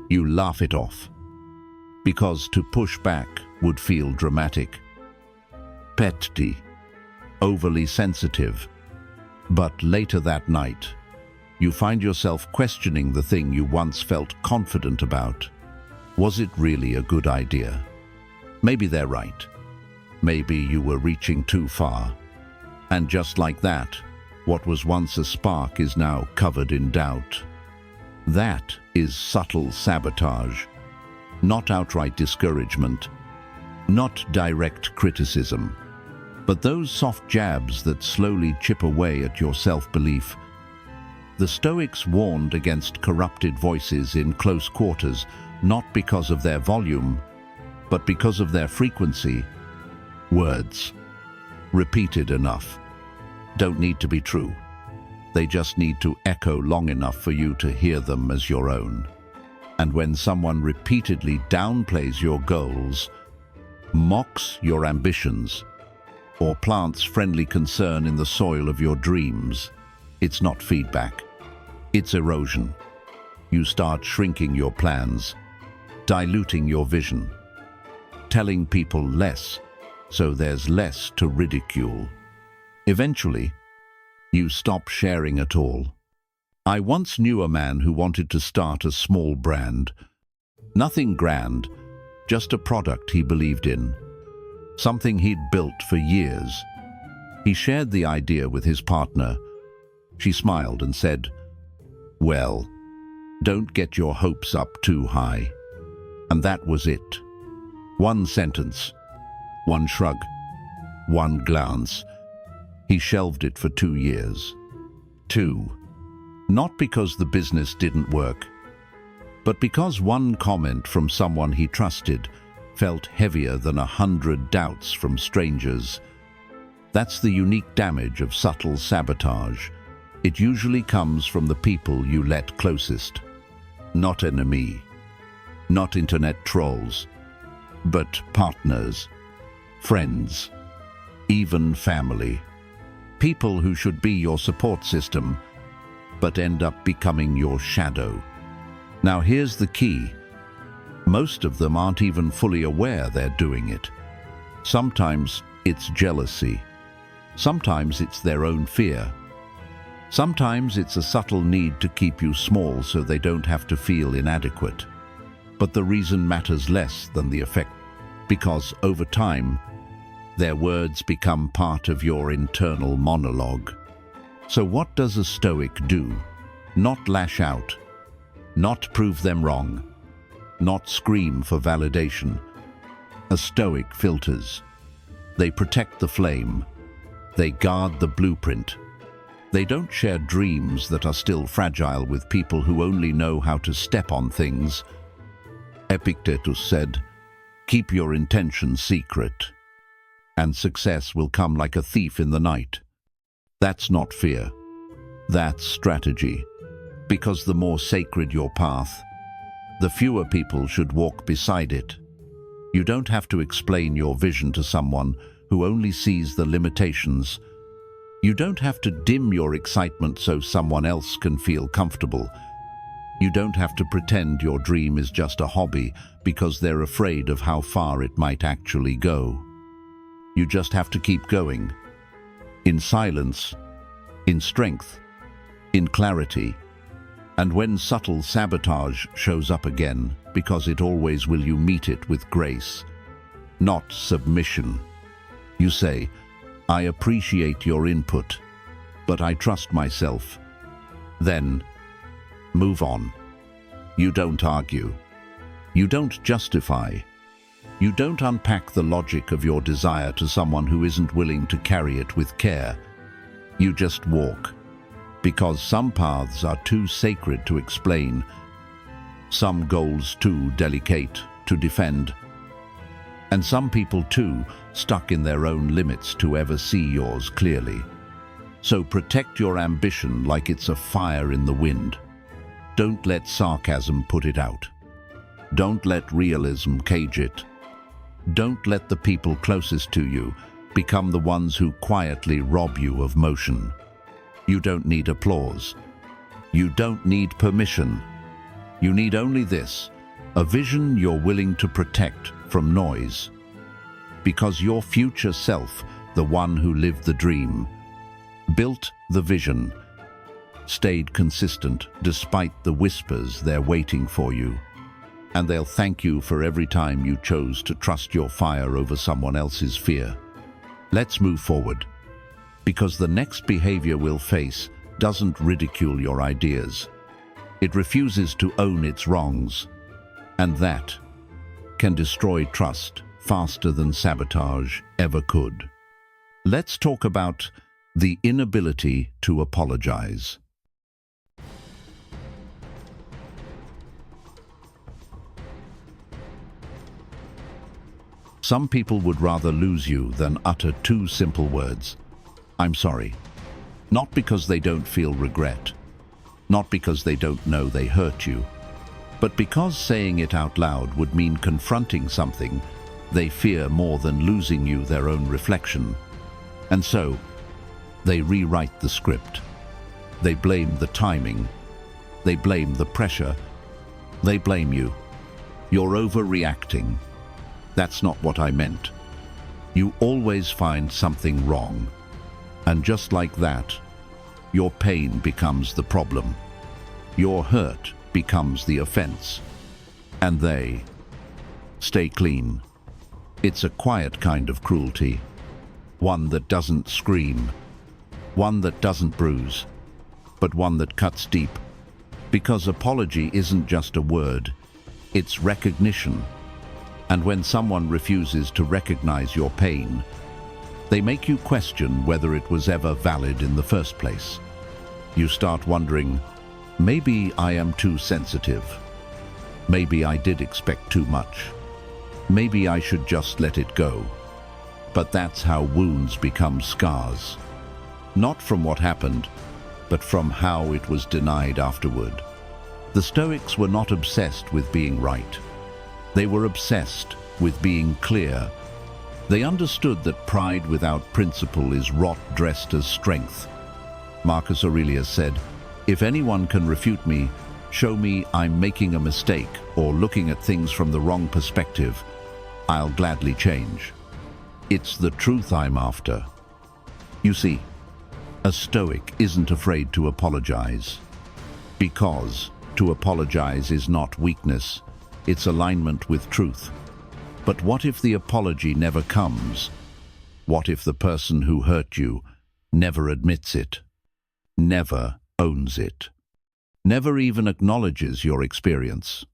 You laugh it off. Because to push back would feel dramatic. Petty. Overly sensitive. But later that night, you find yourself questioning the thing you once felt confident about. Was it really a good idea? Maybe they're right. Maybe you were reaching too far. And just like that, what was once a spark is now covered in doubt. That is subtle sabotage. Not outright discouragement. Not direct criticism. But those soft jabs that slowly chip away at your self-belief. The Stoics warned against corrupted voices in close quarters, not because of their volume, but because of their frequency. Words, repeated enough, don't need to be true. They just need to echo long enough for you to hear them as your own. And when someone repeatedly downplays your goals, mocks your ambitions, or plants friendly concern in the soil of your dreams, it's not feedback. It's erosion. You start shrinking your plans, diluting your vision, telling people less, so there's less to ridicule. Eventually, you stop sharing at all. I once knew a man who wanted to start a small brand. Nothing grand, just a product he believed in. Something he'd built for years. He shared the idea with his partner. She smiled and said, "Well, don't get your hopes up too high." And that was it. One sentence, one shrug, one glance. He shelved it for 2 years. 2. Not because the business didn't work, but because one comment from someone he trusted felt heavier than 100 doubts from strangers. That's the unique damage of subtle sabotage. It usually comes from the people you let closest. Not enemy, not internet trolls, but partners, friends, even family. People who should be your support system, but end up becoming your shadow. Now here's the key. Most of them aren't even fully aware they're doing it. Sometimes it's jealousy. Sometimes it's their own fear. Sometimes it's a subtle need to keep you small so they don't have to feel inadequate. But the reason matters less than the effect, because over time, their words become part of your internal monologue. So what does a Stoic do? Not lash out, not prove them wrong, not scream for validation. A Stoic filters. They protect the flame. They guard the blueprint. They don't share dreams that are still fragile with people who only know how to step on things. Epictetus said, "Keep your intentions secret, and success will come like a thief in the night." That's not fear. That's strategy. Because the more sacred your path, the fewer people should walk beside it. You don't have to explain your vision to someone who only sees the limitations. You don't have to dim your excitement so someone else can feel comfortable. You don't have to pretend your dream is just a hobby because they're afraid of how far it might actually go. You just have to keep going. In silence, in strength, in clarity. And when subtle sabotage shows up again, because it always will, you meet it with grace, not submission. You say, "I appreciate your input, but I trust myself." Then, move on. You don't argue. You don't justify. You don't unpack the logic of your desire to someone who isn't willing to carry it with care. You just walk. Because some paths are too sacred to explain, some goals too delicate to defend, and some people too stuck in their own limits to ever see yours clearly. So protect your ambition like it's a fire in the wind. Don't let sarcasm put it out. Don't let realism cage it. Don't let the people closest to you become the ones who quietly rob you of motion. You don't need applause. You don't need permission. You need only this, a vision you're willing to protect from noise. Because your future self, the one who lived the dream, built the vision, stayed consistent despite the whispers they're waiting for you. And they'll thank you for every time you chose to trust your fire over someone else's fear. Let's move forward. Because the next behavior we'll face doesn't ridicule your ideas. It refuses to own its wrongs. And that can destroy trust faster than sabotage ever could. Let's talk about the inability to apologize. Some people would rather lose you than utter two simple words, "I'm sorry." Not because they don't feel regret, not because they don't know they hurt you, but because saying it out loud would mean confronting something they fear more than losing you, their own reflection. And so, they rewrite the script. They blame the timing. They blame the pressure. They blame you. You're overreacting. That's not what I meant. You always find something wrong. And just like that, your pain becomes the problem. Your hurt becomes the offense. And they stay clean. It's a quiet kind of cruelty. One that doesn't scream. One that doesn't bruise. But one that cuts deep. Because apology isn't just a word. It's recognition. And when someone refuses to recognize your pain, they make you question whether it was ever valid in the first place. You start wondering, maybe I am too sensitive. Maybe I did expect too much. Maybe I should just let it go. But that's how wounds become scars. Not from what happened, but from how it was denied afterward. The Stoics were not obsessed with being right. They were obsessed with being clear. They understood that pride without principle is rot dressed as strength. Marcus Aurelius said, "If anyone can refute me, show me I'm making a mistake or looking at things from the wrong perspective, I'll gladly change. It's the truth I'm after." You see, a Stoic isn't afraid to apologize. Because to apologize is not weakness, it's alignment with truth. But what if the apology never comes? What if the person who hurt you never admits it, never owns it, never even acknowledges your experience?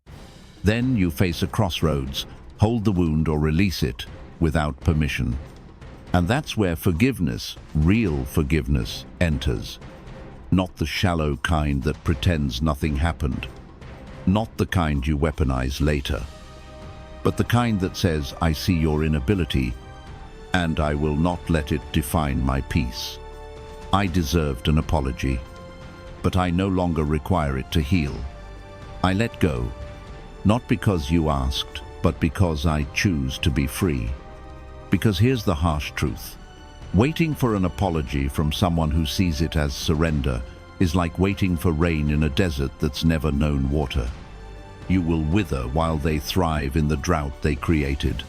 Then you face a crossroads, hold the wound or release it without permission. And that's where forgiveness, real forgiveness, enters. Not the shallow kind that pretends nothing happened. Not the kind you weaponize later. But the kind that says, "I see your inability, and I will not let it define my peace. I deserved an apology, but I no longer require it to heal. I let go, not because you asked, but because I choose to be free." Because here's the harsh truth. Waiting for an apology from someone who sees it as surrender is like waiting for rain in a desert that's never known water. You will wither while they thrive in the drought they created.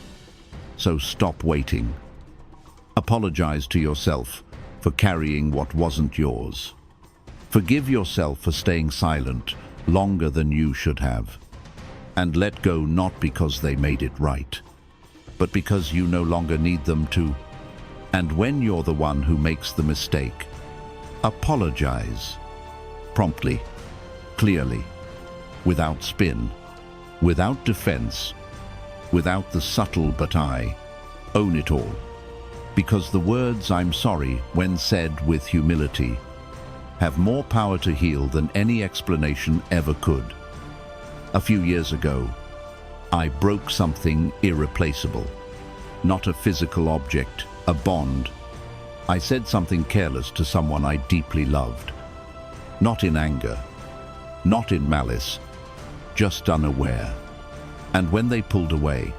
So stop waiting. Apologize to yourself for carrying what wasn't yours. Forgive yourself for staying silent longer than you should have. And let go not because they made it right, but because you no longer need them to. And when you're the one who makes the mistake, apologize. Promptly, clearly, without spin, without defense, without the subtle but I. Own it all. Because the words "I'm sorry," when said with humility, have more power to heal than any explanation ever could. A few years ago, I broke something irreplaceable. Not a physical object, a bond. I said something careless to someone I deeply loved. Not in anger, not in malice, just unaware. And when they pulled away,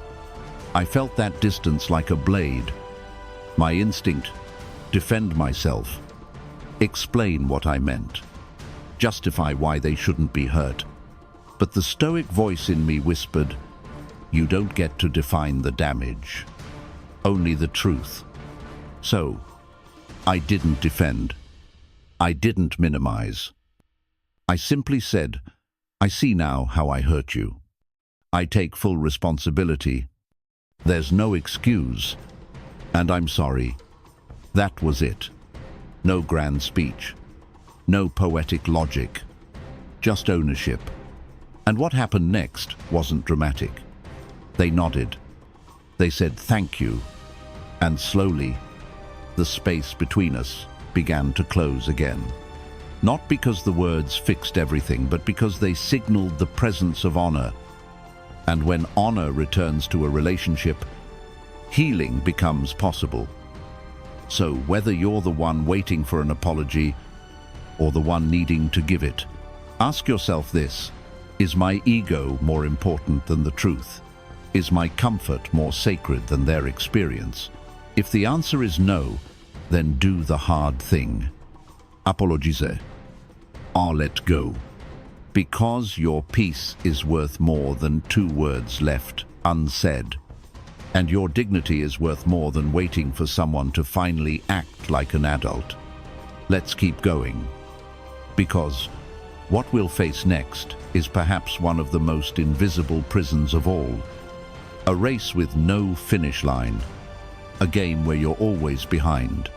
I felt that distance like a blade. My instinct, defend myself, explain what I meant, justify why they shouldn't be hurt. But the Stoic voice in me whispered, "You don't get to define the damage, only the truth." So, I didn't defend. I didn't minimize. I simply said, "I see now how I hurt you. I take full responsibility. There's no excuse, and I'm sorry." That was it. No grand speech, no poetic logic, just ownership. And what happened next wasn't dramatic. They nodded. They said thank you. And slowly, the space between us began to close again. Not because the words fixed everything, but because they signaled the presence of honor. And when honor returns to a relationship, healing becomes possible. So whether you're the one waiting for an apology or the one needing to give it, ask yourself this: is my ego more important than the truth? Is my comfort more sacred than their experience? If the answer is no, then do the hard thing. Apologize, or let go. Because your peace is worth more than 2 words left unsaid. And your dignity is worth more than waiting for someone to finally act like an adult. Let's keep going. Because what we'll face next is perhaps one of the most invisible prisons of all. A race with no finish line. A game where you're always behind.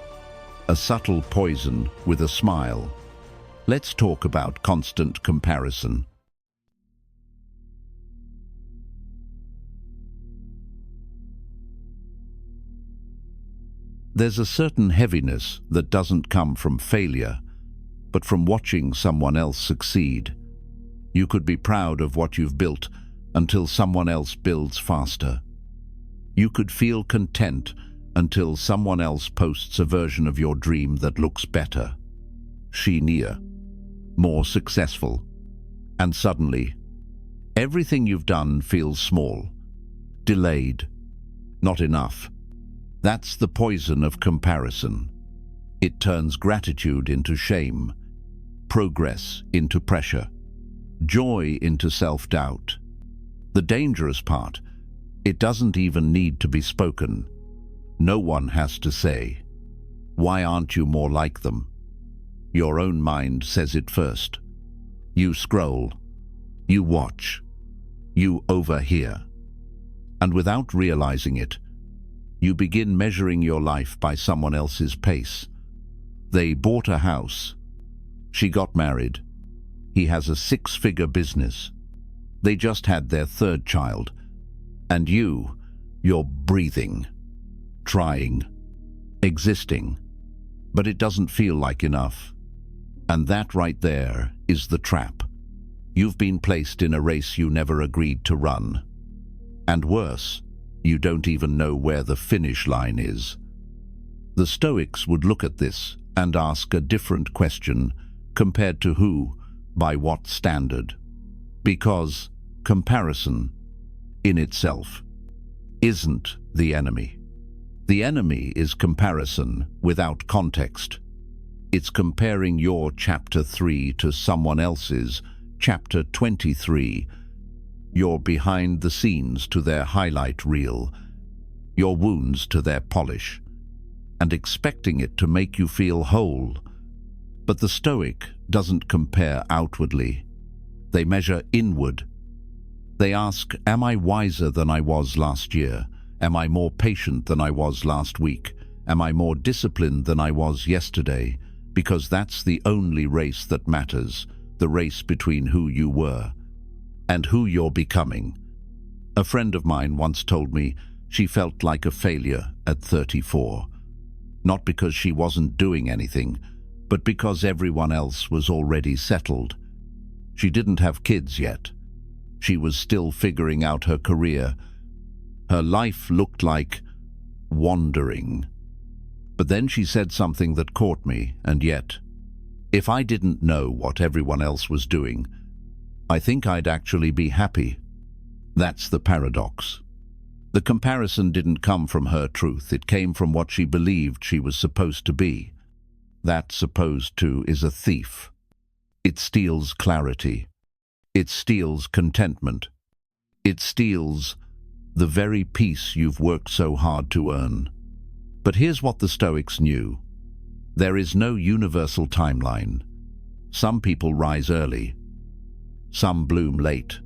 A subtle poison with a smile. Let's talk about constant comparison. There's a certain heaviness that doesn't come from failure, but from watching someone else succeed. You could be proud of what you've built until someone else builds faster. You could feel content until someone else posts a version of your dream that looks better, shinier, more successful. And suddenly, everything you've done feels small, delayed, not enough. That's the poison of comparison. It turns gratitude into shame, progress into pressure, joy into self-doubt. The dangerous part, it doesn't even need to be spoken. No one has to say, "Why aren't you more like them?" Your own mind says it first. You scroll, you watch, you overhear. And without realizing it, you begin measuring your life by someone else's pace. They bought a house. She got married. He has a 6-figure business. They just had their 3rd child. And you're breathing, trying, existing. But it doesn't feel like enough. And that right there is the trap. You've been placed in a race you never agreed to run. And worse, you don't even know where the finish line is. The Stoics would look at this and ask a different question: compared to who, by what standard? Because comparison, in itself, isn't the enemy. The enemy is comparison without context. It's comparing your chapter 3 to someone else's chapter 23, your behind the scenes to their highlight reel, your wounds to their polish, and expecting it to make you feel whole. But the Stoic doesn't compare outwardly. They measure inward. They ask, am I wiser than I was last year? Am I more patient than I was last week? Am I more disciplined than I was yesterday? Because that's the only race that matters, the race between who you were and who you're becoming. A friend of mine once told me she felt like a failure at 34. Not because she wasn't doing anything, but because everyone else was already settled. She didn't have kids yet. She was still figuring out her career. Her life looked like wandering. But then she said something that caught me, and yet, if I didn't know what everyone else was doing, I think I'd actually be happy. That's the paradox. The comparison didn't come from her truth, it came from what she believed she was supposed to be. That supposed to is a thief. It steals clarity. It steals contentment. It steals the very peace you've worked so hard to earn. But here's what the Stoics knew. There is no universal timeline. Some people rise early. Some bloom late.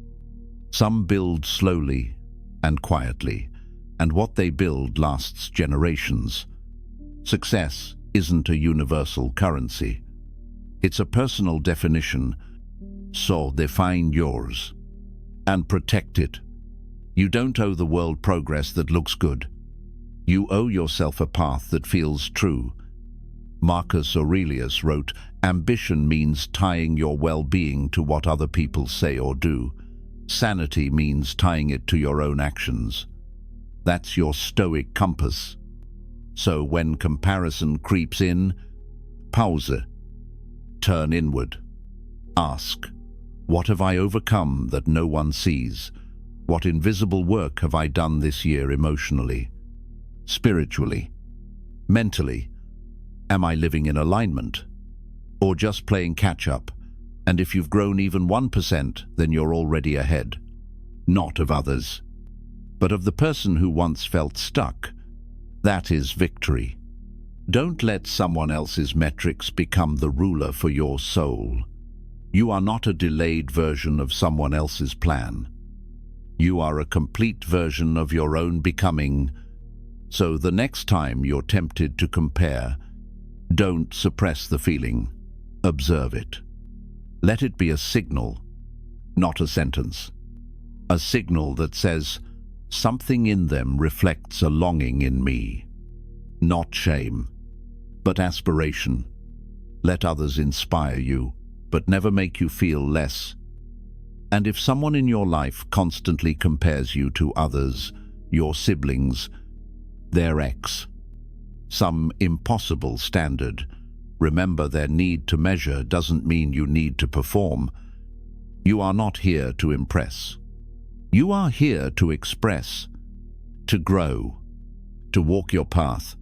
Some build slowly and quietly, and what they build lasts generations. Success isn't a universal currency. It's a personal definition, so define yours and protect it. You don't owe the world progress that looks good. You owe yourself a path that feels true. Marcus Aurelius wrote, "Ambition means tying your well-being to what other people say or do. Sanity means tying it to your own actions." That's your Stoic compass. So when comparison creeps in, pause. Turn inward. Ask, what have I overcome that no one sees? What invisible work have I done this year emotionally, spiritually, mentally? Am I living in alignment? Or just playing catch-up? And if you've grown even 1%, then you're already ahead. Not of others, but of the person who once felt stuck. That is victory. Don't let someone else's metrics become the ruler for your soul. You are not a delayed version of someone else's plan. You are a complete version of your own becoming. So the next time you're tempted to compare, don't suppress the feeling. Observe it. Let it be a signal, not a sentence. A signal that says, something in them reflects a longing in me. Not shame, but aspiration. Let others inspire you, but never make you feel less. And if someone in your life constantly compares you to others, your siblings, their ex, some impossible standard, remember their need to measure doesn't mean you need to perform. You are not here to impress. You are here to express, to grow, to walk your path.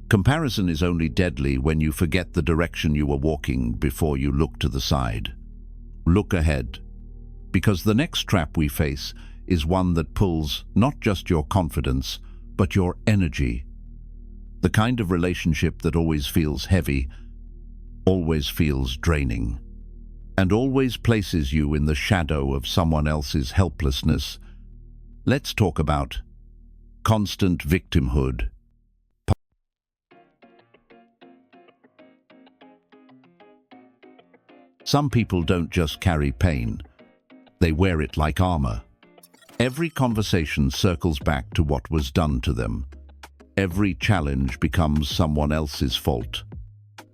Comparison is only deadly when you forget the direction you were walking before you look to the side. Look ahead, because the next trap we face is one that pulls not just your confidence, but your energy. The kind of relationship that always feels heavy, always feels draining, and always places you in the shadow of someone else's helplessness. Let's talk about constant victimhood. Some people don't just carry pain, they wear it like armor. Every conversation circles back to what was done to them. Every challenge becomes someone else's fault.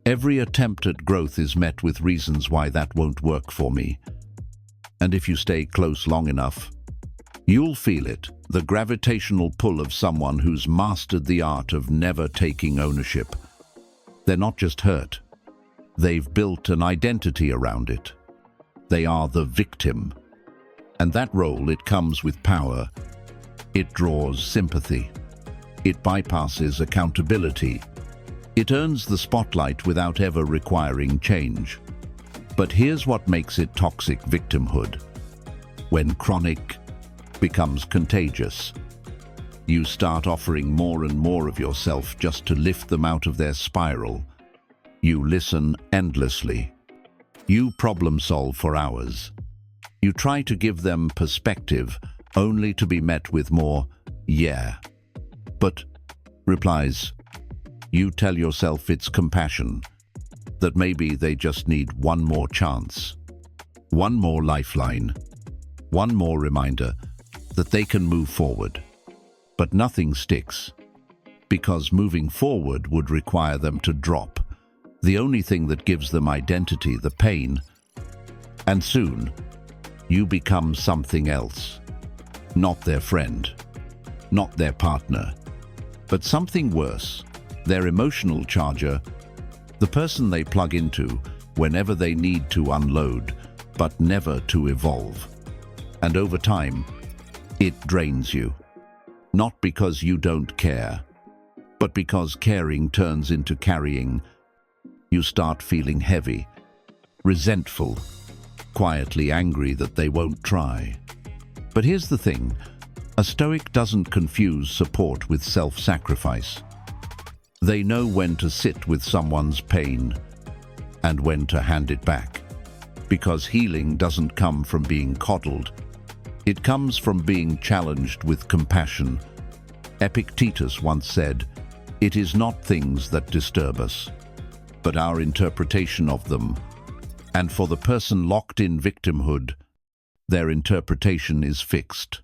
Every attempt at growth is met with reasons why that won't work for me. And if you stay close long enough, you'll feel it, the gravitational pull of someone who's mastered the art of never taking ownership. They're not just hurt. They've built an identity around it. They are the victim. And that role, it comes with power. It draws sympathy. It bypasses accountability. It earns the spotlight without ever requiring change. But here's what makes it toxic victimhood. When chronic becomes contagious, you start offering more and more of yourself just to lift them out of their spiral. You listen endlessly. You problem solve for hours. You try to give them perspective, only to be met with more, "Yeah, but," replies. You tell yourself it's compassion, that maybe they just need one more chance, one more lifeline, one more reminder that they can move forward. But nothing sticks, because moving forward would require them to drop the only thing that gives them identity, the pain. And soon, you become something else. Not their friend, not their partner, but something worse, their emotional charger, the person they plug into whenever they need to unload, but never to evolve. And over time, it drains you. Not because you don't care, but because caring turns into carrying. You start feeling heavy, resentful, quietly angry that they won't try. But here's the thing, a Stoic doesn't confuse support with self-sacrifice. They know when to sit with someone's pain and when to hand it back. Because healing doesn't come from being coddled. It comes from being challenged with compassion. Epictetus once said, "It is not things that disturb us, but our interpretation of them." And for the person locked in victimhood, their interpretation is fixed.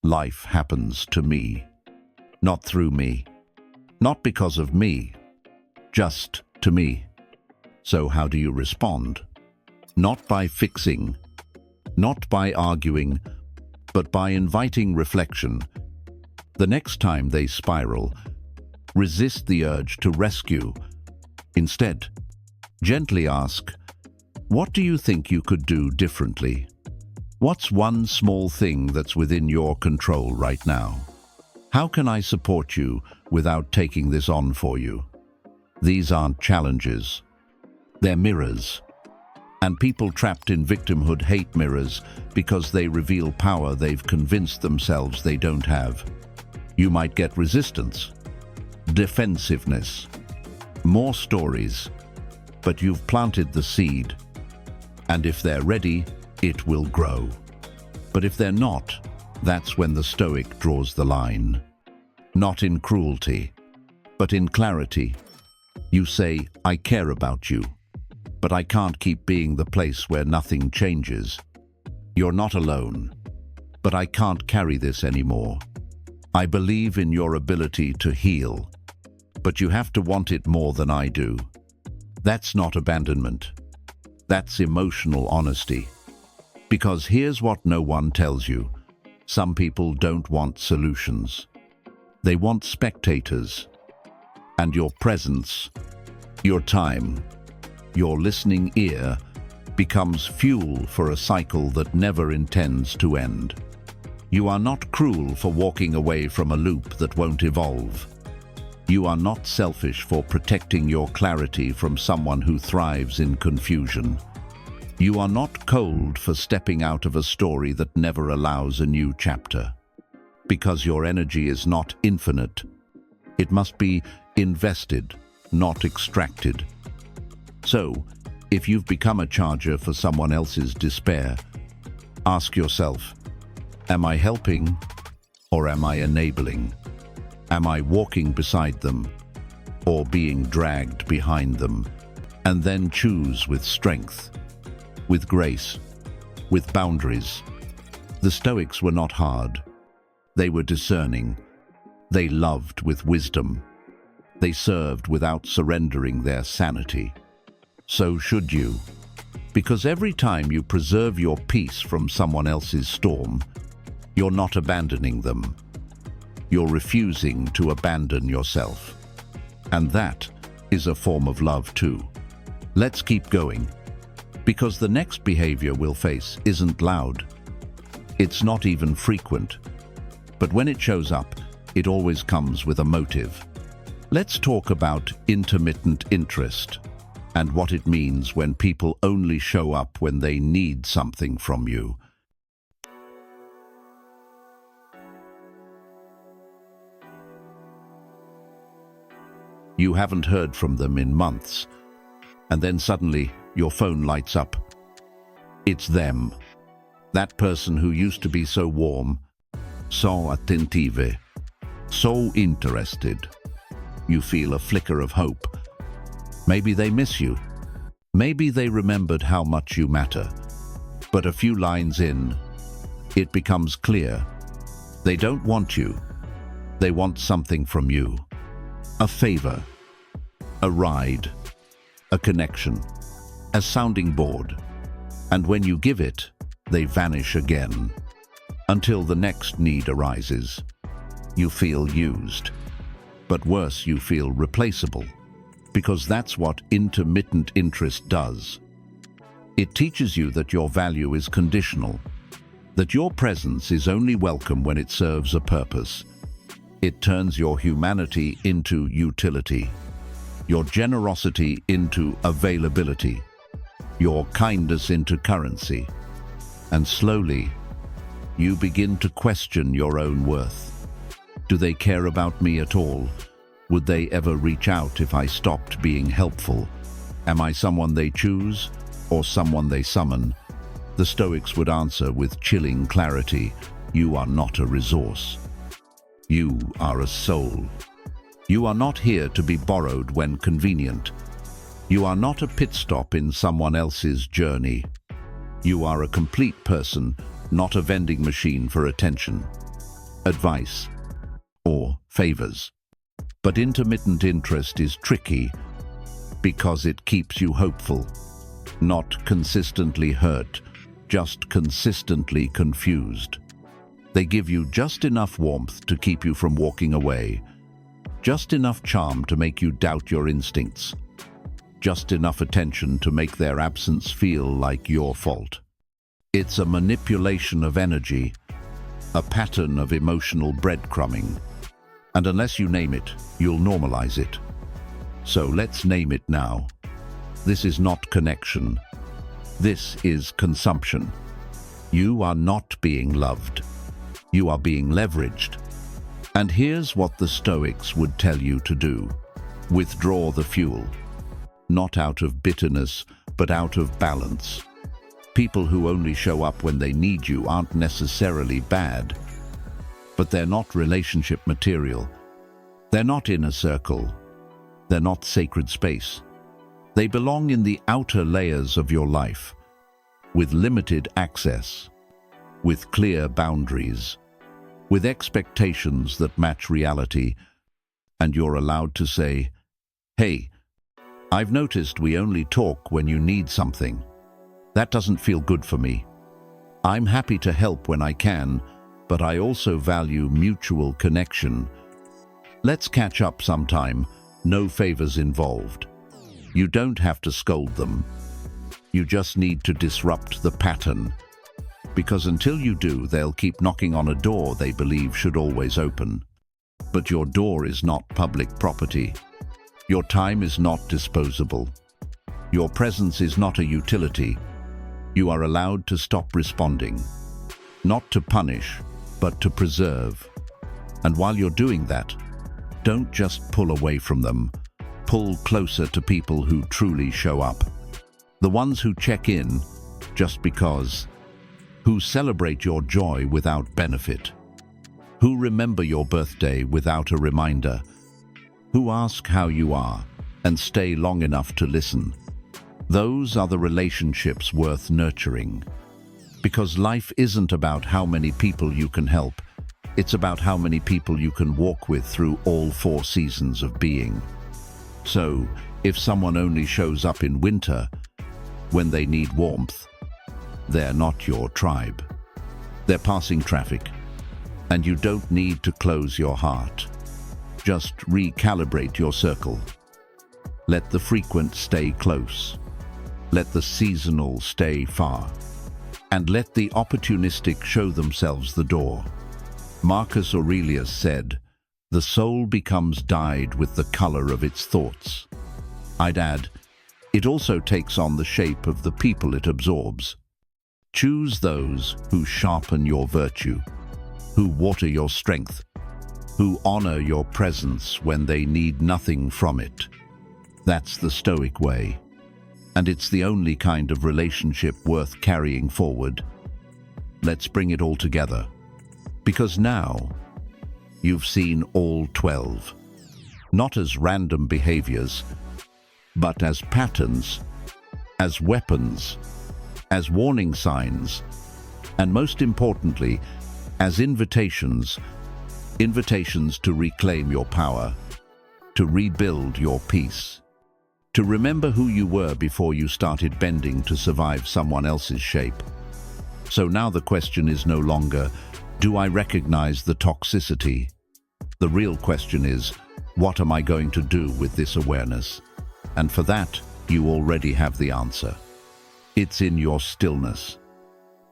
Life happens to me, not through me, not because of me, just to me. So how do you respond? Not by fixing, not by arguing, but by inviting reflection. The next time they spiral, resist the urge to rescue. Instead, gently ask, what do you think you could do differently? What's one small thing that's within your control right now? How can I support you without taking this on for you? These aren't challenges. They're mirrors. And people trapped in victimhood hate mirrors because they reveal power they've convinced themselves they don't have. You might get resistance, defensiveness, more stories, but you've planted the seed. And if they're ready, it will grow. But if they're not, that's when the Stoic draws the line. Not in cruelty, but in clarity. You say, I care about you, but I can't keep being the place where nothing changes. You're not alone, but I can't carry this anymore. I believe in your ability to heal, but you have to want it more than I do. That's not abandonment. That's emotional honesty. Because here's what no one tells you. Some people don't want solutions. They want spectators. And your presence, your time, your listening ear becomes fuel for a cycle that never intends to end. You are not cruel for walking away from a loop that won't evolve. You are not selfish for protecting your clarity from someone who thrives in confusion. You are not cold for stepping out of a story that never allows a new chapter. Because your energy is not infinite. It must be invested, not extracted. So, if you've become a charger for someone else's despair, ask yourself, am I helping or am I enabling? Am I walking beside them or being dragged behind them? And then choose with strength, with grace, with boundaries. The Stoics were not hard. They were discerning. They loved with wisdom. They served without surrendering their sanity. So should you. Because every time you preserve your peace from someone else's storm, you're not abandoning them. You're refusing to abandon yourself. And that is a form of love too. Let's keep going. Because the next behavior we'll face isn't loud. It's not even frequent. But when it shows up, it always comes with a motive. Let's talk about intermittent interest and what it means when people only show up when they need something from you. You haven't heard from them in months, and then suddenly your phone lights up. It's them. That person who used to be so warm, so attentive, so interested. You feel a flicker of hope. Maybe they miss you. Maybe they remembered how much you matter. But a few lines in, it becomes clear. They don't want you. They want something from you. A favor, a ride, a connection, a sounding board. And when you give it, they vanish again. Until the next need arises. You feel used. But worse, you feel replaceable. Because that's what intermittent interest does. It teaches you that your value is conditional. That your presence is only welcome when it serves a purpose. It turns your humanity into utility. Your generosity into availability. Your kindness into currency. And slowly, you begin to question your own worth. Do they care about me at all? Would they ever reach out if I stopped being helpful? Am I someone they choose or someone they summon? The Stoics would answer with chilling clarity, you are not a resource. You are a soul. You are not here to be borrowed when convenient. You are not a pit stop in someone else's journey. You are a complete person, not a vending machine for attention, advice, or favors. But intermittent interest is tricky because it keeps you hopeful, not consistently hurt, just consistently confused. They give you just enough warmth to keep you from walking away, just enough charm to make you doubt your instincts, just enough attention to make their absence feel like your fault. It's a manipulation of energy, a pattern of emotional breadcrumbing. And unless you name it, you'll normalize it. So let's name it now. This is not connection. This is consumption. You are not being loved. You are being leveraged. And here's what the Stoics would tell you to do. Withdraw the fuel. Not out of bitterness, but out of balance. People who only show up when they need you aren't necessarily bad. But they're not relationship material. They're not inner circle. They're not sacred space. They belong in the outer layers of your life, with limited access, with clear boundaries, with expectations that match reality, and you're allowed to say, hey, I've noticed we only talk when you need something. That doesn't feel good for me. I'm happy to help when I can, but I also value mutual connection. Let's catch up sometime, no favors involved. You don't have to scold them. You just need to disrupt the pattern. Because until you do, they'll keep knocking on a door they believe should always open. But your door is not public property. Your time is not disposable. Your presence is not a utility. You are allowed to stop responding. Not to punish, but to preserve. And while you're doing that, don't just pull away from them. Pull closer to people who truly show up. The ones who check in just because. Who celebrate your joy without benefit. Who remember your birthday without a reminder. Who ask how you are and stay long enough to listen. Those are the relationships worth nurturing. Because life isn't about how many people you can help. It's about how many people you can walk with through all 4 seasons of being. So, if someone only shows up in winter, when they need warmth, they're not your tribe. They're passing traffic, and you don't need to close your heart. Just recalibrate your circle. Let the frequent stay close. Let the seasonal stay far. And let the opportunistic show themselves the door. Marcus Aurelius said, "The soul becomes dyed with the color of its thoughts." I'd add, it also takes on the shape of the people it absorbs. Choose those who sharpen your virtue, who water your strength, who honor your presence when they need nothing from it. That's the Stoic way, and it's the only kind of relationship worth carrying forward. Let's bring it all together, because now you've seen all 12, not as random behaviors, but as patterns, as weapons, as warning signs, and most importantly, as invitations to reclaim your power, to rebuild your peace, to remember who you were before you started bending to survive someone else's shape. So now the question is no longer, do I recognize the toxicity? The real question is, what am I going to do with this awareness? And for that, you already have the answer. It's in your stillness.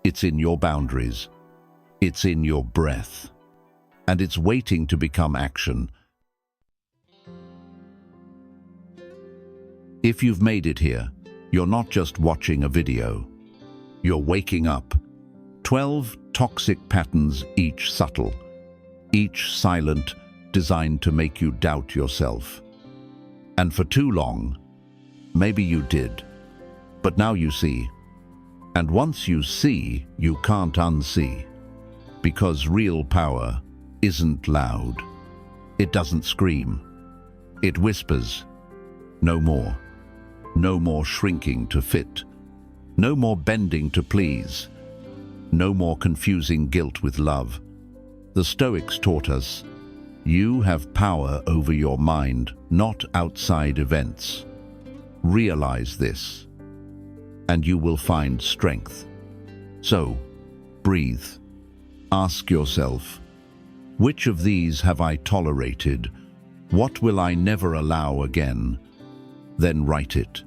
It's in your boundaries. It's in your breath. And it's waiting to become action. If you've made it here, you're not just watching a video. You're waking up. 12 toxic patterns, each subtle, each silent, designed to make you doubt yourself. And for too long, maybe you did. But now you see. And once you see, you can't unsee. Because real power isn't loud. It doesn't scream. It whispers. No more. No more shrinking to fit. No more bending to please. No more confusing guilt with love. The Stoics taught us, you have power over your mind, not outside events. Realize this, and you will find strength. So, breathe. Ask yourself, which of these have I tolerated? What will I never allow again? Then write it.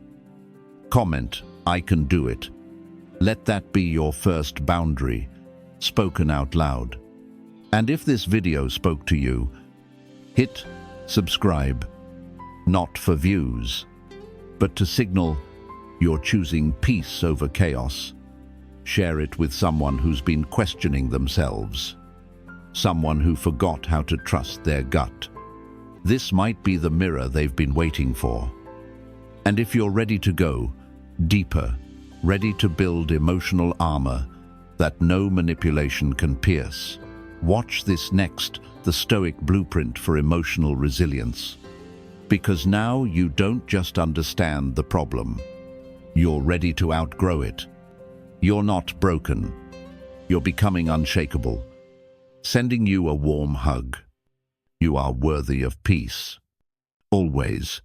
Comment, I can do it. Let that be your first boundary, spoken out loud. And if this video spoke to you, hit subscribe, not for views, but to signal you're choosing peace over chaos. Share it with someone who's been questioning themselves, someone who forgot how to trust their gut. This might be the mirror they've been waiting for. And if you're ready to go deeper, ready to build emotional armor that no manipulation can pierce, watch this next, the Stoic blueprint for emotional resilience. Because now you don't just understand the problem. You're ready to outgrow it. You're not broken. You're becoming unshakable. Sending you a warm hug. You are worthy of peace. Always.